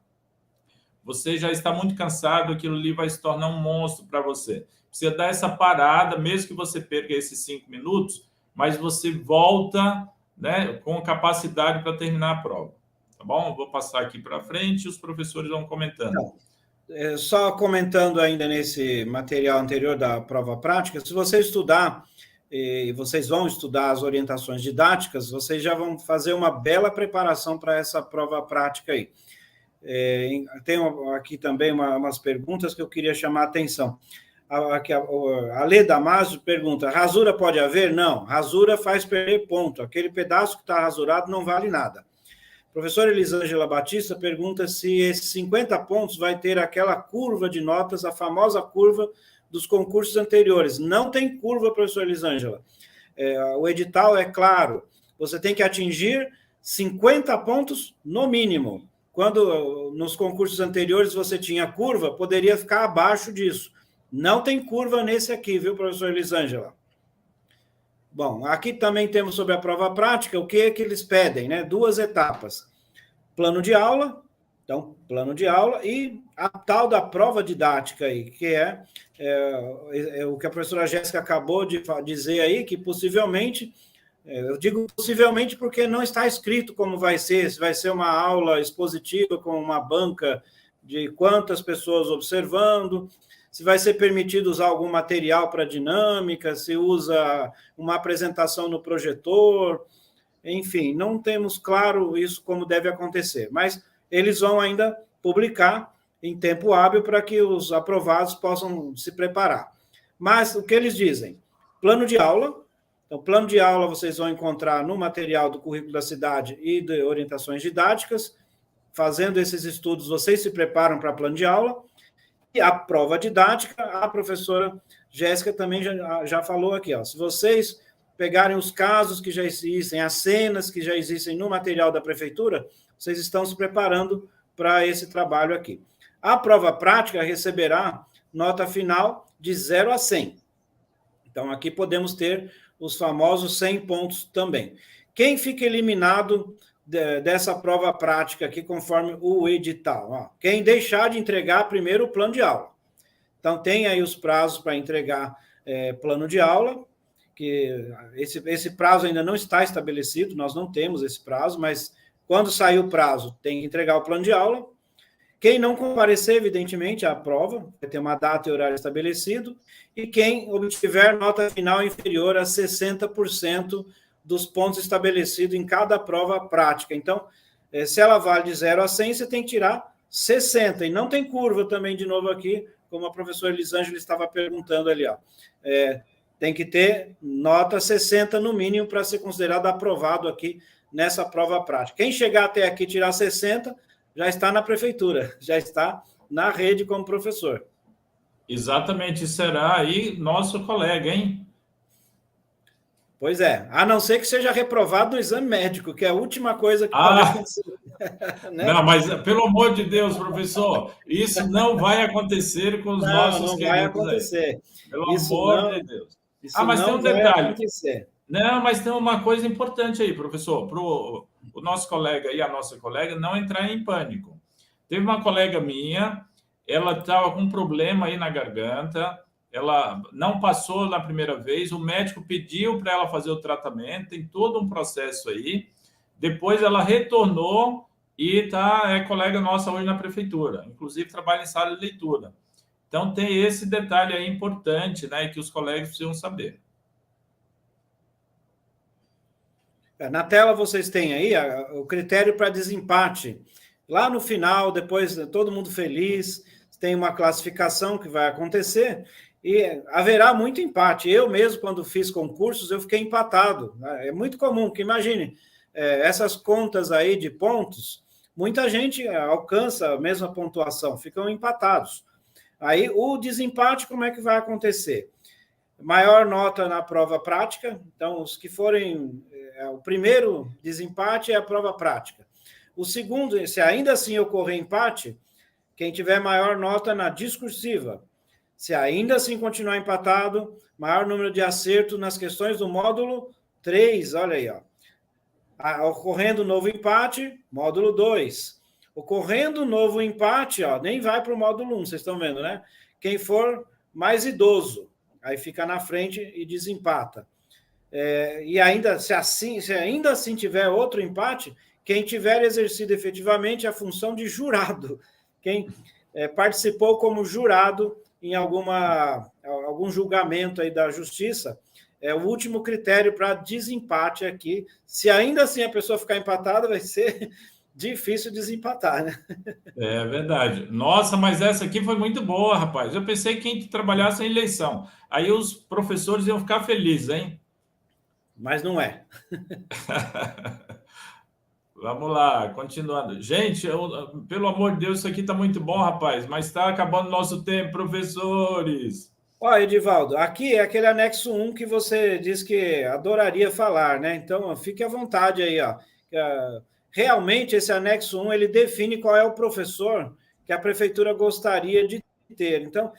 você já está muito cansado, aquilo ali vai se tornar um monstro para você. Precisa dar essa parada, mesmo que você perca esses 5 minutos, mas você volta, né, com capacidade para terminar a prova. Tá bom? Vou passar aqui para frente e os professores vão comentando. Só comentando ainda nesse material anterior da prova prática, se você estudar, e vocês vão estudar as orientações didáticas, vocês já vão fazer uma bela preparação para essa prova prática aí. Tem aqui também umas perguntas que eu queria chamar a atenção. A Lê Damasio pergunta, rasura pode haver? Não, rasura faz perder ponto. Aquele pedaço que está rasurado não vale nada. A professora Elisângela Batista pergunta se esses 50 pontos vai ter aquela curva de notas, a famosa curva dos concursos anteriores. Não tem curva, professora Elisângela. O edital é claro, você tem que atingir 50 pontos no mínimo. Quando nos concursos anteriores você tinha curva, poderia ficar abaixo disso. Não tem curva nesse aqui, viu, professora Elisângela? Bom, aqui também temos sobre a prova prática, o que é que eles pedem, né? 2 etapas. Plano de aula, Então, plano de aula e a tal da prova didática aí, que é o que a professora Jéssica acabou de dizer aí, que possivelmente, eu digo possivelmente porque não está escrito como vai ser, se vai ser uma aula expositiva com uma banca de quantas pessoas observando, se vai ser permitido usar algum material para dinâmica, se usa uma apresentação no projetor, enfim, não temos claro isso como deve acontecer, mas eles vão ainda publicar em tempo hábil para que os aprovados possam se preparar. Mas o que eles dizem? Plano de aula. Então, plano de aula vocês vão encontrar no material do currículo da cidade e de orientações didáticas. Fazendo esses estudos, vocês se preparam para plano de aula. E a prova didática, a professora Jéssica também já falou aqui. Ó, se vocês pegarem os casos que já existem, as cenas que já existem no material da prefeitura, vocês estão se preparando para esse trabalho aqui. A prova prática receberá nota final de 0 a 100. Então, aqui podemos ter os famosos 100 pontos também. Quem fica eliminado dessa prova prática aqui, conforme o edital? Ó, quem deixar de entregar primeiro o plano de aula. Então, tem aí os prazos para entregar plano de aula, que esse prazo ainda não está estabelecido, nós não temos esse prazo, mas quando sair o prazo, tem que entregar o plano de aula. Quem não comparecer, evidentemente, à prova, vai ter uma data e horário estabelecido, e quem obtiver nota final inferior a 60% dos pontos estabelecidos em cada prova prática. Então, se ela vale de 0 a 100, você tem que tirar 60, e não tem curva também, de novo aqui, como a professora Elisângela estava perguntando ali, ó. Tem que ter nota 60 no mínimo para ser considerado aprovado aqui nessa prova prática. Quem chegar até aqui e tirar 60, já está na prefeitura, já está na rede como professor. Exatamente, será aí nosso colega, hein? Pois é, a não ser que seja reprovado no exame médico, que é a última coisa que pode acontecer. Né? Não, mas pelo amor de Deus, professor, isso não vai acontecer com os nossos queridos. Não vai acontecer. Aí. Pelo amor de Deus. Mas tem um detalhe. Não, mas tem uma coisa importante aí, professor, para o nosso colega e a nossa colega não entrar em pânico. Teve uma colega minha, ela estava com um problema aí na garganta, ela não passou na primeira vez, o médico pediu para ela fazer o tratamento, tem todo um processo aí. Depois ela retornou e é colega nossa hoje na prefeitura, inclusive trabalha em sala de leitura. Então tem esse detalhe aí importante, né, que os colegas precisam saber. Na tela vocês têm aí o critério para desempate. Lá no final, depois todo mundo feliz, tem uma classificação que vai acontecer e haverá muito empate. Eu mesmo, quando fiz concursos, eu fiquei empatado. É muito comum, que imagine, essas contas aí de pontos, muita gente alcança a mesma pontuação, ficam empatados. Aí o desempate, como é que vai acontecer? Maior nota na prova prática, então os que forem... O primeiro desempate é a prova prática. O segundo, se ainda assim ocorrer empate, quem tiver maior nota na discursiva. Se ainda assim continuar empatado, maior número de acerto nas questões do módulo 3, olha aí, ó. Ocorrendo novo empate, módulo 2. Ocorrendo novo empate, ó, nem vai para o módulo 1, vocês estão vendo, né? Quem for mais idoso, aí fica na frente e desempata. E ainda, se ainda assim tiver outro empate, quem tiver exercido efetivamente a função de jurado, quem participou como jurado em algum julgamento aí da justiça, é o último critério para desempate aqui. Se ainda assim a pessoa ficar empatada, vai ser difícil desempatar, né? É verdade. Nossa, mas essa aqui foi muito boa, rapaz. Eu pensei que quem trabalhasse em eleição. Aí os professores iam ficar felizes, hein? Mas não é. Vamos lá, continuando. Gente, pelo amor de Deus, isso aqui está muito bom, rapaz, mas está acabando o nosso tempo, professores. Olha, Edivaldo, aqui é aquele anexo 1 que você disse que adoraria falar, né? Então, fique à vontade aí, ó. Realmente, esse anexo 1, ele define qual é o professor que a prefeitura gostaria de ter. Então,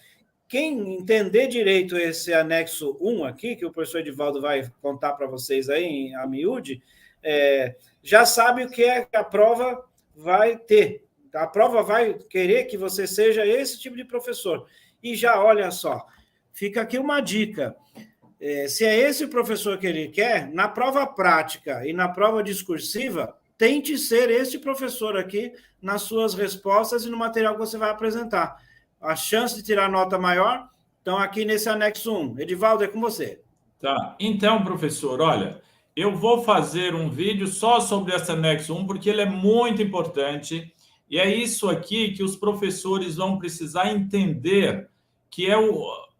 quem entender direito esse anexo 1 aqui, que o professor Edivaldo vai contar para vocês aí, a miúde, já sabe o que é que a prova vai ter A prova vai querer que você seja esse tipo de professor. E já, olha só, fica aqui uma dica. Se é esse o professor que ele quer, na prova prática e na prova discursiva, tente ser esse professor aqui nas suas respostas e no material que você vai apresentar. A chance de tirar nota maior estão aqui nesse anexo 1. Edivaldo, é com você. Tá. Então, professor, olha, eu vou fazer um vídeo só sobre esse anexo 1, porque ele é muito importante, e é isso aqui que os professores vão precisar entender, que é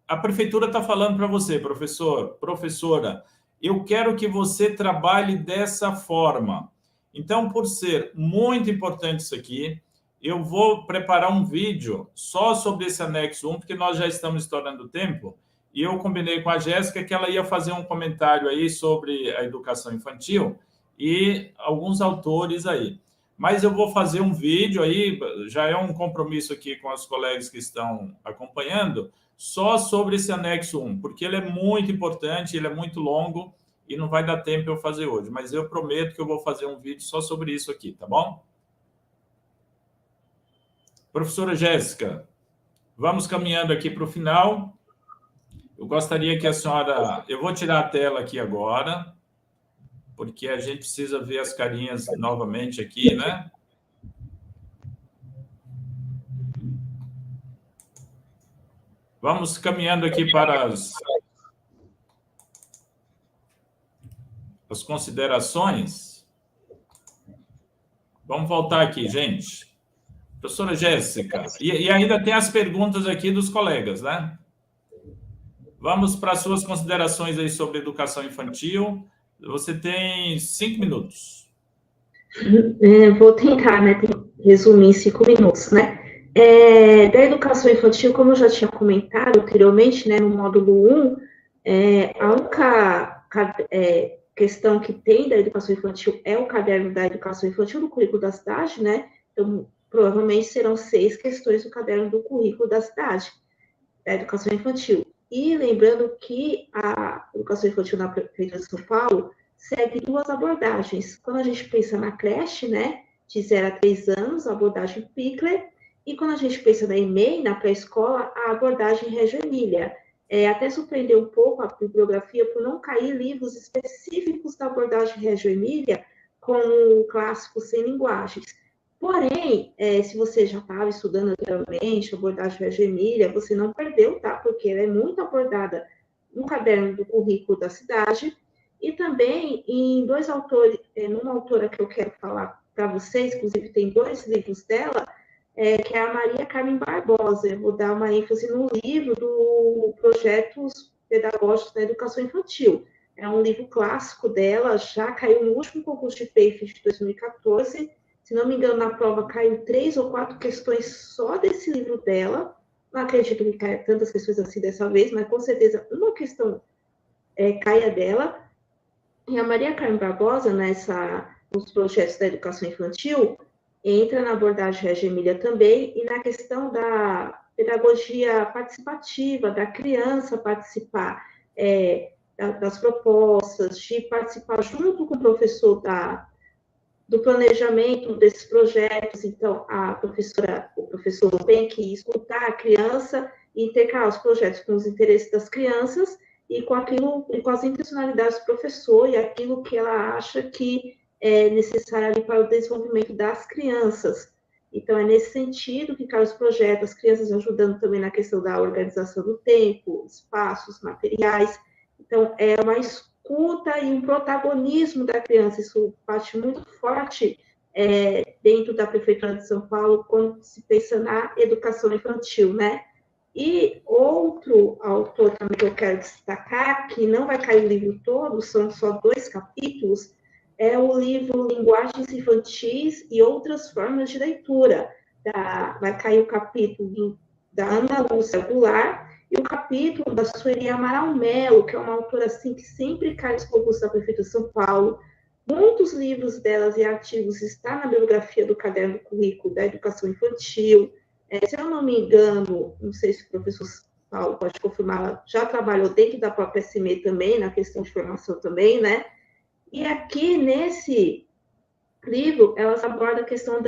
a prefeitura está falando para você, professor, professora, eu quero que você trabalhe dessa forma. Então, por ser muito importante isso aqui, eu vou preparar um vídeo só sobre esse anexo 1, porque nós já estamos estourando o tempo, e eu combinei com a Jéssica que ela ia fazer um comentário aí sobre a educação infantil e alguns autores aí. Mas eu vou fazer um vídeo aí, já é um compromisso aqui com os colegas que estão acompanhando, só sobre esse anexo 1, porque ele é muito importante, ele é muito longo e não vai dar tempo eu fazer hoje, mas eu prometo que eu vou fazer um vídeo só sobre isso aqui, tá bom? Professora Jéssica, vamos caminhando aqui para o final. Eu gostaria que a senhora... Eu vou tirar a tela aqui agora, porque a gente precisa ver as carinhas novamente aqui, né? Vamos caminhando aqui para as considerações. Vamos voltar aqui, gente. Professora Jéssica, e ainda tem as perguntas aqui dos colegas, né? Vamos para as suas considerações aí sobre educação infantil. Você tem 5 minutos. Vou tentar, né, resumir em 5 minutos, né? Da educação infantil, como eu já tinha comentado anteriormente, né, no módulo 1, a única questão que tem da educação infantil é o caderno da educação infantil do currículo da cidade, né? Então, provavelmente serão 6 questões do caderno do currículo da cidade, da educação infantil. E lembrando que a educação infantil na Prefeitura de São Paulo segue 2 abordagens. Quando a gente pensa na creche, né, de 0 a 3 anos, a abordagem Pickler, e quando a gente pensa na EMEI, na pré-escola, a abordagem Reggio Emília. Até surpreendeu um pouco a bibliografia por não cair livros específicos da abordagem Reggio Emília, como o clássico Sem Linguagens. Porém, se você já estava estudando anteriormente a abordagem Reggio Emília, você não perdeu, tá? Porque ela é muito abordada no caderno do currículo da cidade e também em 2 autores, numa autora que eu quero falar para vocês, inclusive tem 2 livros dela, que é a Maria Carmen Barbosa. Eu vou dar uma ênfase no livro do Projetos Pedagógicos da Educação Infantil. É um livro clássico dela, já caiu no último concurso de PEIF de 2014. Se não me engano, na prova caiu 3 ou 4 questões só desse livro dela. Não acredito que caia tantas questões assim dessa vez, mas com certeza uma questão caia dela. E a Maria Carmen Barbosa, nos projetos da educação infantil, entra na abordagem Reggio Emília também, e na questão da pedagogia participativa, da criança participar das propostas, de participar junto com o professor do planejamento desses projetos. Então, o professor tem que escutar a criança e intercalar os projetos com os interesses das crianças e com as intencionalidades do professor e aquilo que ela acha que é necessário ali para o desenvolvimento das crianças. Então, é nesse sentido que caem os projetos, as crianças ajudando também na questão da organização do tempo, espaços, materiais. Então, é uma escuta e um protagonismo da criança. Isso parte muito forte dentro da Prefeitura de São Paulo quando se pensa na educação infantil, né? E outro autor também que eu quero destacar, que não vai cair o livro todo, são só 2 capítulos, é o livro Linguagens Infantis e Outras Formas de Leitura. Vai cair o capítulo da Ana Lúcia Goulart e o capítulo da Sueli Amaral Melo, que é uma autora assim, que sempre cai nos concursos da Prefeitura de São Paulo. Muitos livros delas e artigos estão na bibliografia do caderno do currículo da educação infantil. Se eu não me engano, não sei se o professor Paulo pode confirmar, ela já trabalhou dentro da própria SME também, na questão de formação também, né? E aqui, nesse livro, elas abordam a questão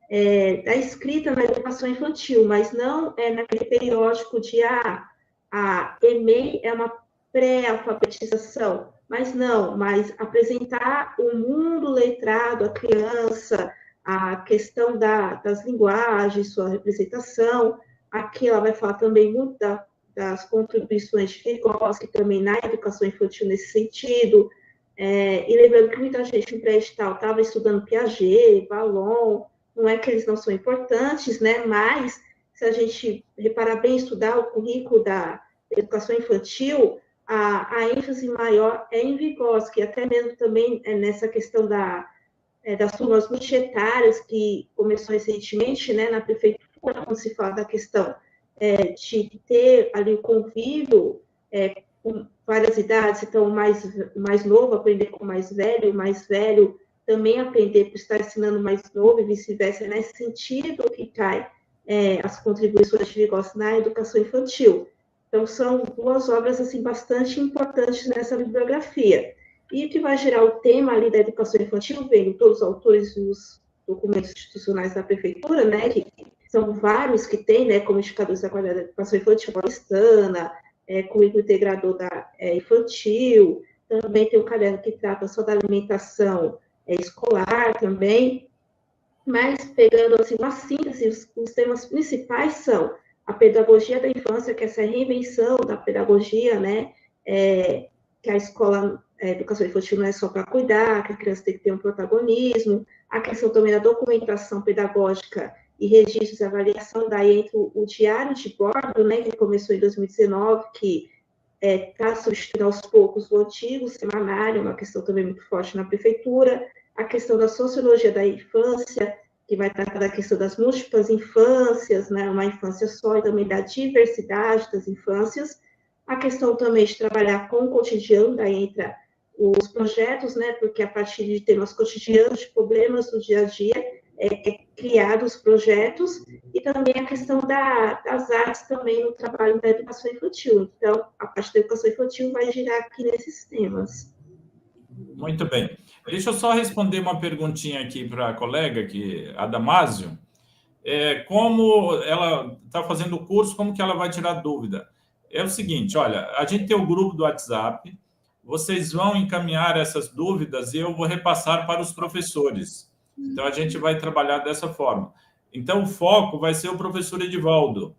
da escrita na educação infantil, mas não naquele periódico de a EMEI é uma pré-alfabetização, mas apresentar o mundo letrado à criança, a questão das linguagens, sua representação. Aqui ela vai falar também muito das contribuições de Vygotsky também na educação infantil nesse sentido. E lembrando que muita gente no pré-estal estava estudando Piaget, Vallon, não é que eles não são importantes, né? Mas se a gente reparar bem, estudar o currículo da educação infantil, a ênfase maior é em Vygotsky, até mesmo também nessa questão das turmas multietárias, que começou recentemente, né, na prefeitura, quando se fala da questão de ter ali o convívio com várias idades, então o mais novo aprender com o mais velho também aprender por estar ensinando o mais novo e vice-versa, é nesse sentido que cai as contribuições de Vygotsky na educação infantil. Então, são duas obras assim, bastante importantes nessa bibliografia. E o que vai gerar o tema ali da educação infantil, vem todos os autores dos documentos institucionais da prefeitura, né, que são vários que tem, né, como indicadores da qualidade da educação infantil paulistana, currículo integrador infantil, também tem um caderno que trata só da alimentação escolar também, mas pegando assim, uma síntese, os temas principais são a pedagogia da infância, que é essa reinvenção da pedagogia, né, que a escola, a educação infantil não é só para cuidar, que a criança tem que ter um protagonismo, a questão também da documentação pedagógica e registros e avaliação, daí entre o diário de bordo, né, que começou em 2019, que está substituindo aos poucos o antigo semanário, uma questão também muito forte na prefeitura, a questão da sociologia da infância, que vai tratar da questão das múltiplas infâncias, né, uma infância só, e também da diversidade das infâncias, a questão também de trabalhar com o cotidiano, daí entra os projetos, né, porque a partir de temas cotidianos, de problemas do dia a dia, criados projetos, e também a questão das artes também no trabalho da educação infantil. Então, a parte da educação infantil vai girar aqui nesses temas. Muito bem. Deixa eu só responder uma perguntinha aqui para a colega, a Damásio. Como ela está fazendo o curso, como que ela vai tirar dúvida? É o seguinte, olha, a gente tem o grupo do WhatsApp, vocês vão encaminhar essas dúvidas e eu vou repassar para os professores. Então, a gente vai trabalhar dessa forma. Então, o foco vai ser o professor Edivaldo,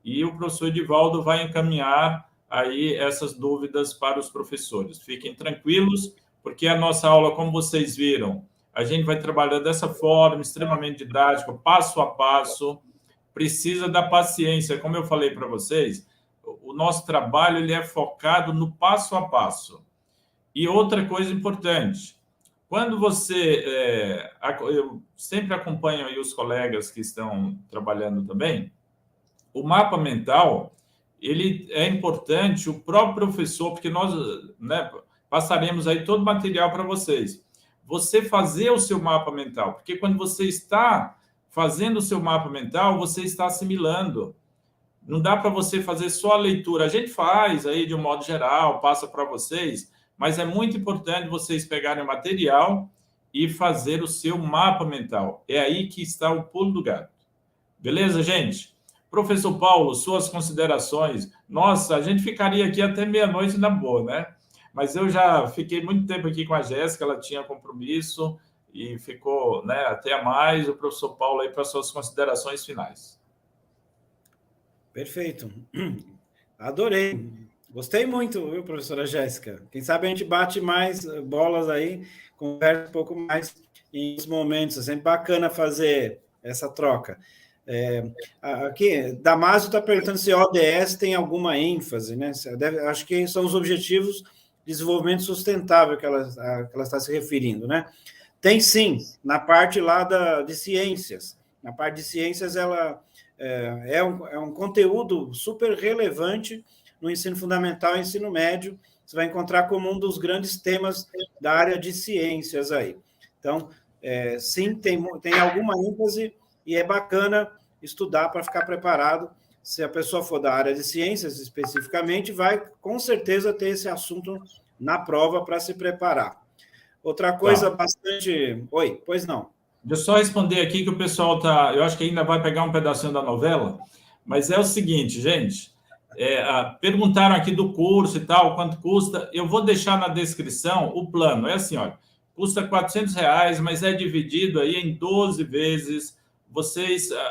e o professor Edivaldo vai encaminhar aí essas dúvidas para os professores. Fiquem tranquilos, porque a nossa aula, como vocês viram, a gente vai trabalhar dessa forma, extremamente didática, passo a passo, precisa da paciência. Como eu falei para vocês, o nosso trabalho ele é focado no passo a passo. E outra coisa importante, quando você... eu sempre acompanho aí os colegas que estão trabalhando também, o mapa mental, ele é importante, o próprio professor, porque nós, né, passaremos aí todo o material para vocês. Você fazer o seu mapa mental, porque quando você está fazendo o seu mapa mental, você está assimilando. Não dá para você fazer só a leitura. A gente faz aí de um modo geral, passa para vocês, mas é muito importante vocês pegarem o material e fazer o seu mapa mental. É aí que está o pulo do gato. Beleza, gente? Professor Paulo, suas considerações. Nossa, a gente ficaria aqui até meia-noite na boa, né? Mas eu já fiquei muito tempo aqui com a Jéssica, ela tinha compromisso e ficou, né, até mais. O professor Paulo aí para suas considerações finais. Perfeito. Adorei. Gostei muito, viu, professora Jéssica? Quem sabe a gente bate mais bolas aí, conversa um pouco mais em uns momentos. É sempre bacana fazer essa troca. Aqui, Damásio está perguntando se ODS tem alguma ênfase, né? Acho que são os objetivos de desenvolvimento sustentável que ela está se referindo, né? Tem sim, na parte lá de ciências. Na parte de ciências, ela é um conteúdo super relevante no ênsino fundamental e ensino médio. Você vai encontrar como um dos grandes temas da área de ciências aí. Então, sim, tem alguma ênfase e é bacana estudar para ficar preparado. Se a pessoa for da área de ciências especificamente, vai com certeza ter esse assunto na prova para se preparar. Outra coisa bastante... Oi, pois não. Deixa eu só responder aqui que o pessoal tá. Eu acho que ainda vai pegar um pedacinho da novela, mas é o seguinte, gente. Perguntaram aqui do curso e tal, quanto custa. Eu vou deixar na descrição o plano. É assim, olha, custa R$ 400, mas é dividido aí em 12 vezes.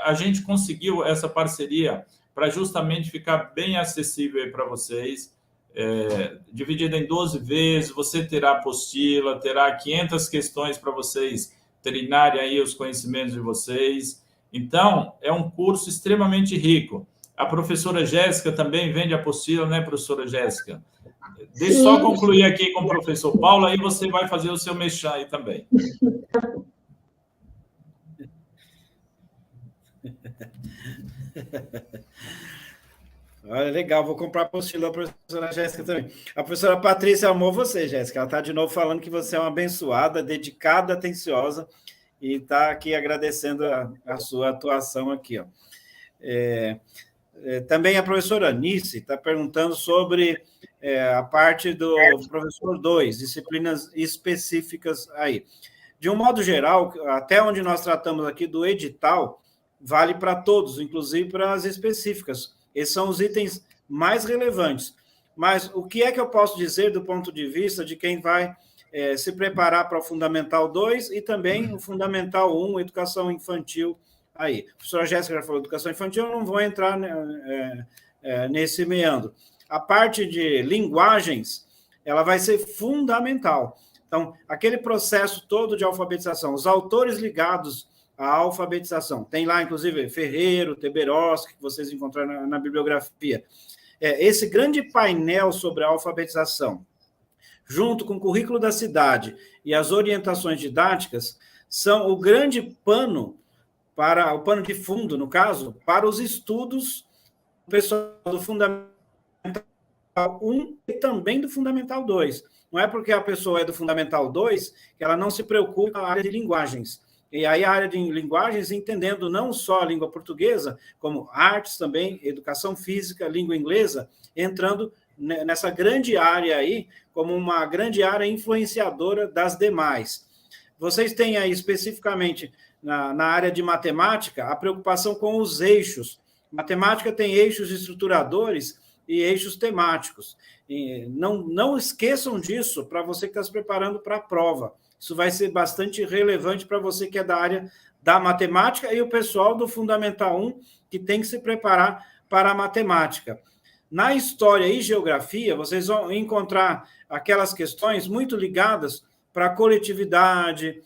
A gente conseguiu essa parceria para justamente ficar bem acessível aí para vocês. Dividida em 12 vezes, você terá apostila, terá 500 questões para vocês treinarem aí os conhecimentos de vocês. Então, é um curso extremamente rico. A professora Jéssica também vende apostila, né, professora Jéssica? Deixa eu só concluir aqui com o professor Paulo, aí você vai fazer o seu mexão aí também. Olha, legal, vou comprar a apostila da professora Jéssica também. A professora Patrícia amou você, Jéssica. Ela está de novo falando que você é uma abençoada, dedicada, atenciosa, e está aqui agradecendo a sua atuação aqui. Ó. Também a professora Anice está perguntando sobre a parte do professor 2, disciplinas específicas aí. De um modo geral, até onde nós tratamos aqui do edital, vale para todos, inclusive para as específicas. Esses são os itens mais relevantes. Mas o que é que eu posso dizer do ponto de vista de quem vai se preparar para o Fundamental 2 e também o Fundamental 1, Educação Infantil aí? A professora Jéssica já falou Educação Infantil, eu não vou entrar nesse meandro. A parte de linguagens, ela vai ser fundamental. Então, aquele processo todo de alfabetização, os autores ligados à alfabetização, tem lá, inclusive, Ferreiro, Teberoski, que vocês encontraram na bibliografia. Esse grande painel sobre a alfabetização, junto com o currículo da cidade e as orientações didáticas, são o grande pano, para o pano de fundo, no caso, para os estudos do pessoal do Fundamental 1 e também do Fundamental 2. Não é porque a pessoa é do Fundamental 2 que ela não se preocupa com a área de linguagens. E aí a área de linguagens, entendendo não só a língua portuguesa, como artes também, educação física, língua inglesa, entrando nessa grande área aí, como uma grande área influenciadora das demais. Vocês têm aí especificamente na área de matemática a preocupação com os eixos. Matemática tem eixos estruturadores e eixos temáticos. E não esqueçam disso para você que está se preparando para a prova. Isso vai ser bastante relevante para você que é da área da matemática e o pessoal do Fundamental 1 que tem que se preparar para a matemática. Na história e geografia, vocês vão encontrar aquelas questões muito ligadas para a coletividade.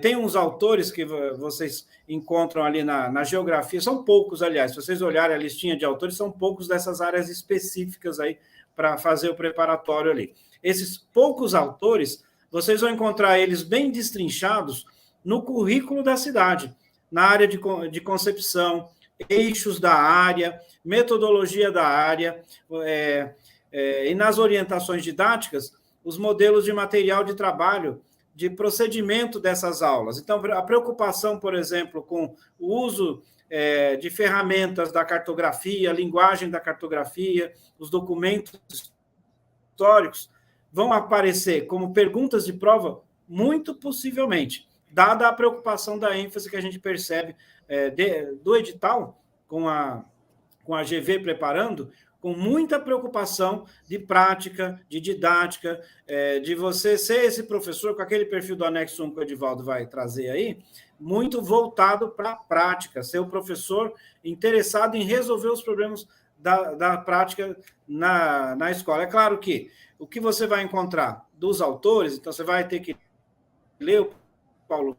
Tem uns autores que vocês encontram ali na geografia, são poucos, aliás, se vocês olharem a listinha de autores, são poucos dessas áreas específicas aí para fazer o preparatório ali. Esses poucos autores, vocês vão encontrar eles bem destrinchados no currículo da cidade, na área de concepção, eixos da área, metodologia da área, e nas orientações didáticas, os modelos de material de trabalho, de procedimento dessas aulas. Então, a preocupação, por exemplo, com o uso de ferramentas da cartografia, a linguagem da cartografia, os documentos históricos, vão aparecer como perguntas de prova, muito possivelmente, dada a preocupação da ênfase que a gente percebe do edital, com a GV preparando, com muita preocupação de prática, de didática, de você ser esse professor com aquele perfil do anexo 1 que o Edivaldo vai trazer aí, muito voltado para a prática, ser o professor interessado em resolver os problemas da prática na escola. É claro que o que você vai encontrar dos autores, então você vai ter que ler o Paulo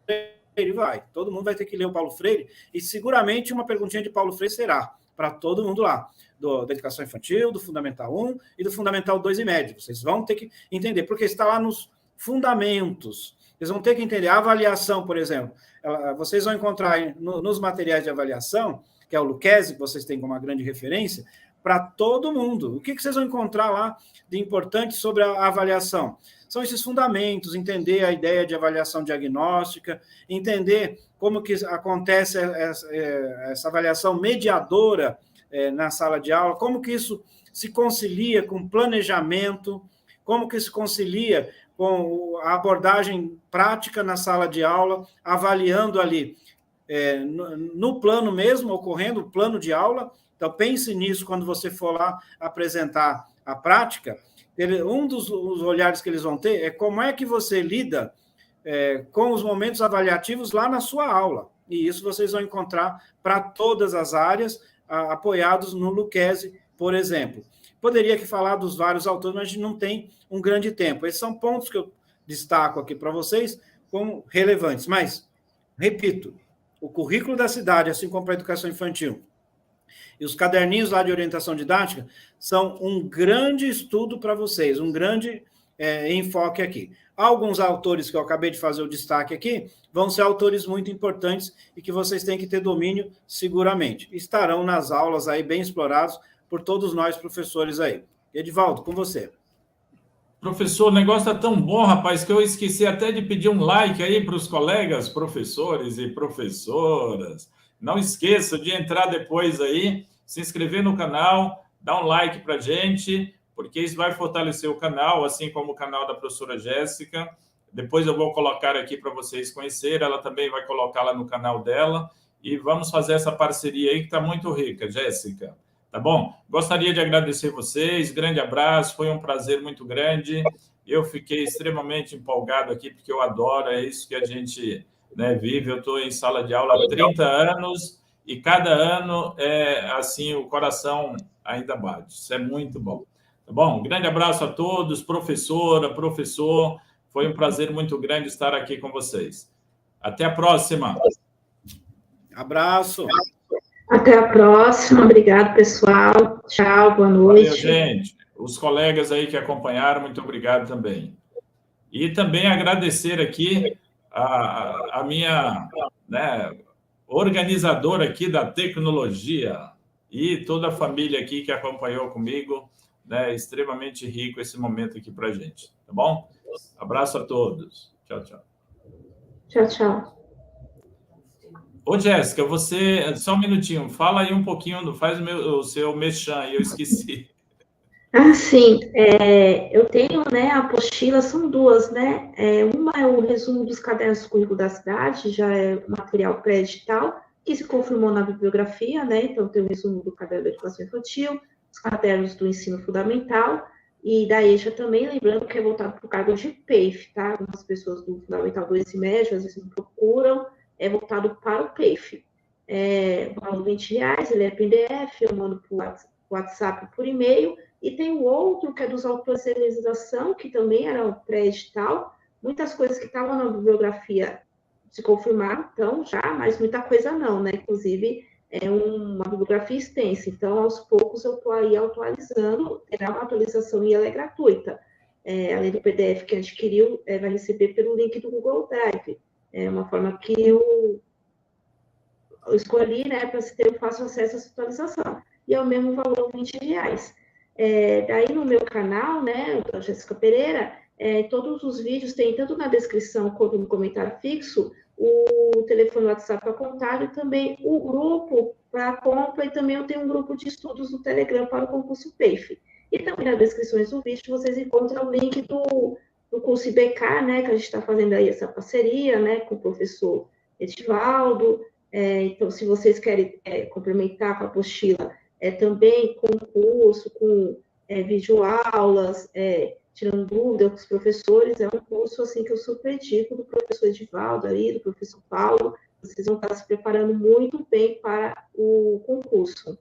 Freire, todo mundo vai ter que ler o Paulo Freire, e seguramente uma perguntinha de Paulo Freire será para todo mundo lá, da educação infantil, do Fundamental 1 e do Fundamental 2 e médio. Vocês vão ter que entender, porque está lá nos fundamentos. Vocês vão ter que entender a avaliação, por exemplo. Vocês vão encontrar nos materiais de avaliação, que é o Lucchesi, que vocês têm como uma grande referência, para todo mundo. O que vocês vão encontrar lá de importante sobre a avaliação? São esses fundamentos, entender a ideia de avaliação diagnóstica, entender como que acontece essa avaliação mediadora na sala de aula, como que isso se concilia com planejamento, como que se concilia com a abordagem prática na sala de aula, avaliando ali no plano mesmo, ocorrendo o plano de aula. Então, pense nisso quando você for lá apresentar a prática. Um dos olhares que eles vão ter é como é que você lida com os momentos avaliativos lá na sua aula. E isso vocês vão encontrar para todas as áreas, apoiados no Lucchesi, por exemplo. Poderia aqui falar dos vários autores, mas a gente não tem um grande tempo. Esses são pontos que eu destaco aqui para vocês como relevantes. Mas, repito, o currículo da cidade, assim como para a educação infantil, e os caderninhos lá de orientação didática são um grande estudo para vocês, um grande enfoque aqui. Alguns autores que eu acabei de fazer o destaque aqui vão ser autores muito importantes e que vocês têm que ter domínio seguramente. Estarão nas aulas aí bem explorados por todos nós professores aí. Edivaldo, com você. Professor, o negócio está tão bom, rapaz, que eu esqueci até de pedir um like aí para os colegas professores e professoras. Não esqueça de entrar depois aí, se inscrever no canal, dar um like para a gente, porque isso vai fortalecer o canal, assim como o canal da professora Jéssica. Depois eu vou colocar aqui para vocês conhecerem, ela também vai colocar lá no canal dela, e vamos fazer essa parceria aí que está muito rica, Jéssica. Tá bom? Gostaria de agradecer vocês, grande abraço, foi um prazer muito grande. Eu fiquei extremamente empolgado aqui, porque eu adoro, é isso que a gente vive. Eu estou em sala de aula há 30 anos e cada ano, assim, o coração ainda bate. Isso é muito bom. Tá bom? Grande abraço a todos, professora, professor. Foi um prazer muito grande estar aqui com vocês. Até a próxima. Abraço. Até a próxima. Obrigado, pessoal. Tchau, boa noite. Valeu, gente. Os colegas aí que acompanharam, muito obrigado também. E também agradecer aqui a minha organizadora aqui da tecnologia e toda a família aqui que acompanhou comigo. Extremamente rico esse momento aqui para a gente. Tá bom? Abraço a todos. Tchau, tchau. Tchau, tchau. Ô, Jéssica, você... Só um minutinho. Fala aí um pouquinho, faz o seu merchan, eu esqueci. Ah, sim. Eu tenho, a apostila, são duas, né? Uma é o resumo dos cadernos do currículo da cidade, já é material pré-edital, que se confirmou na bibliografia, né? Então, tem o resumo do caderno da educação infantil, os cadernos do ensino fundamental, e da EJA também, lembrando que é voltado para o cargo de PEIF, tá? Algumas pessoas do Fundamental 2 e médio, às vezes me procuram, é voltado para o PEIF. Valor R$20, ele é PDF, eu mando por WhatsApp, por e-mail, e tem o outro, que é dos autores de legislação, que também era o pré-edital, muitas coisas que estavam na bibliografia se confirmaram, então, já, mas muita coisa não, né? Inclusive, é uma bibliografia extensa, então, aos poucos, eu estou aí atualizando, terá uma atualização e ela é gratuita. Além do PDF que adquiriu, vai receber pelo link do Google Drive. É uma forma que eu escolhi, né, para se ter fácil acesso a essa atualização. E é o mesmo valor, R$20. Daí, no meu canal, né, da Jéssica Pereira, todos os vídeos tem, tanto na descrição quanto no comentário fixo, o telefone WhatsApp para contato e também o grupo para compra, e também eu tenho um grupo de estudos no Telegram para o concurso PEIF. E também nas descrições do vídeo vocês encontram o link do curso IBK, né, que a gente está fazendo aí essa parceria, né, com o professor Edivaldo. Então, se vocês querem complementar com a apostila, também com curso, com videoaulas, tirando dúvida com os professores, é um curso assim que eu super indico, do professor Edivaldo aí, do professor Paulo. Vocês vão estar se preparando muito bem para o concurso.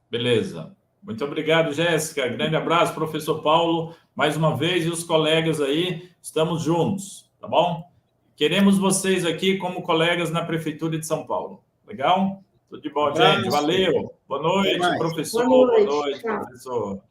Beleza. Muito obrigado, Jéssica. Grande abraço, professor Paulo, mais uma vez, e os colegas aí, estamos juntos, tá bom? Queremos vocês aqui como colegas na Prefeitura de São Paulo. Legal? Tudo de bom, gente. Valeu. Boa noite, professor. Boa noite, professor.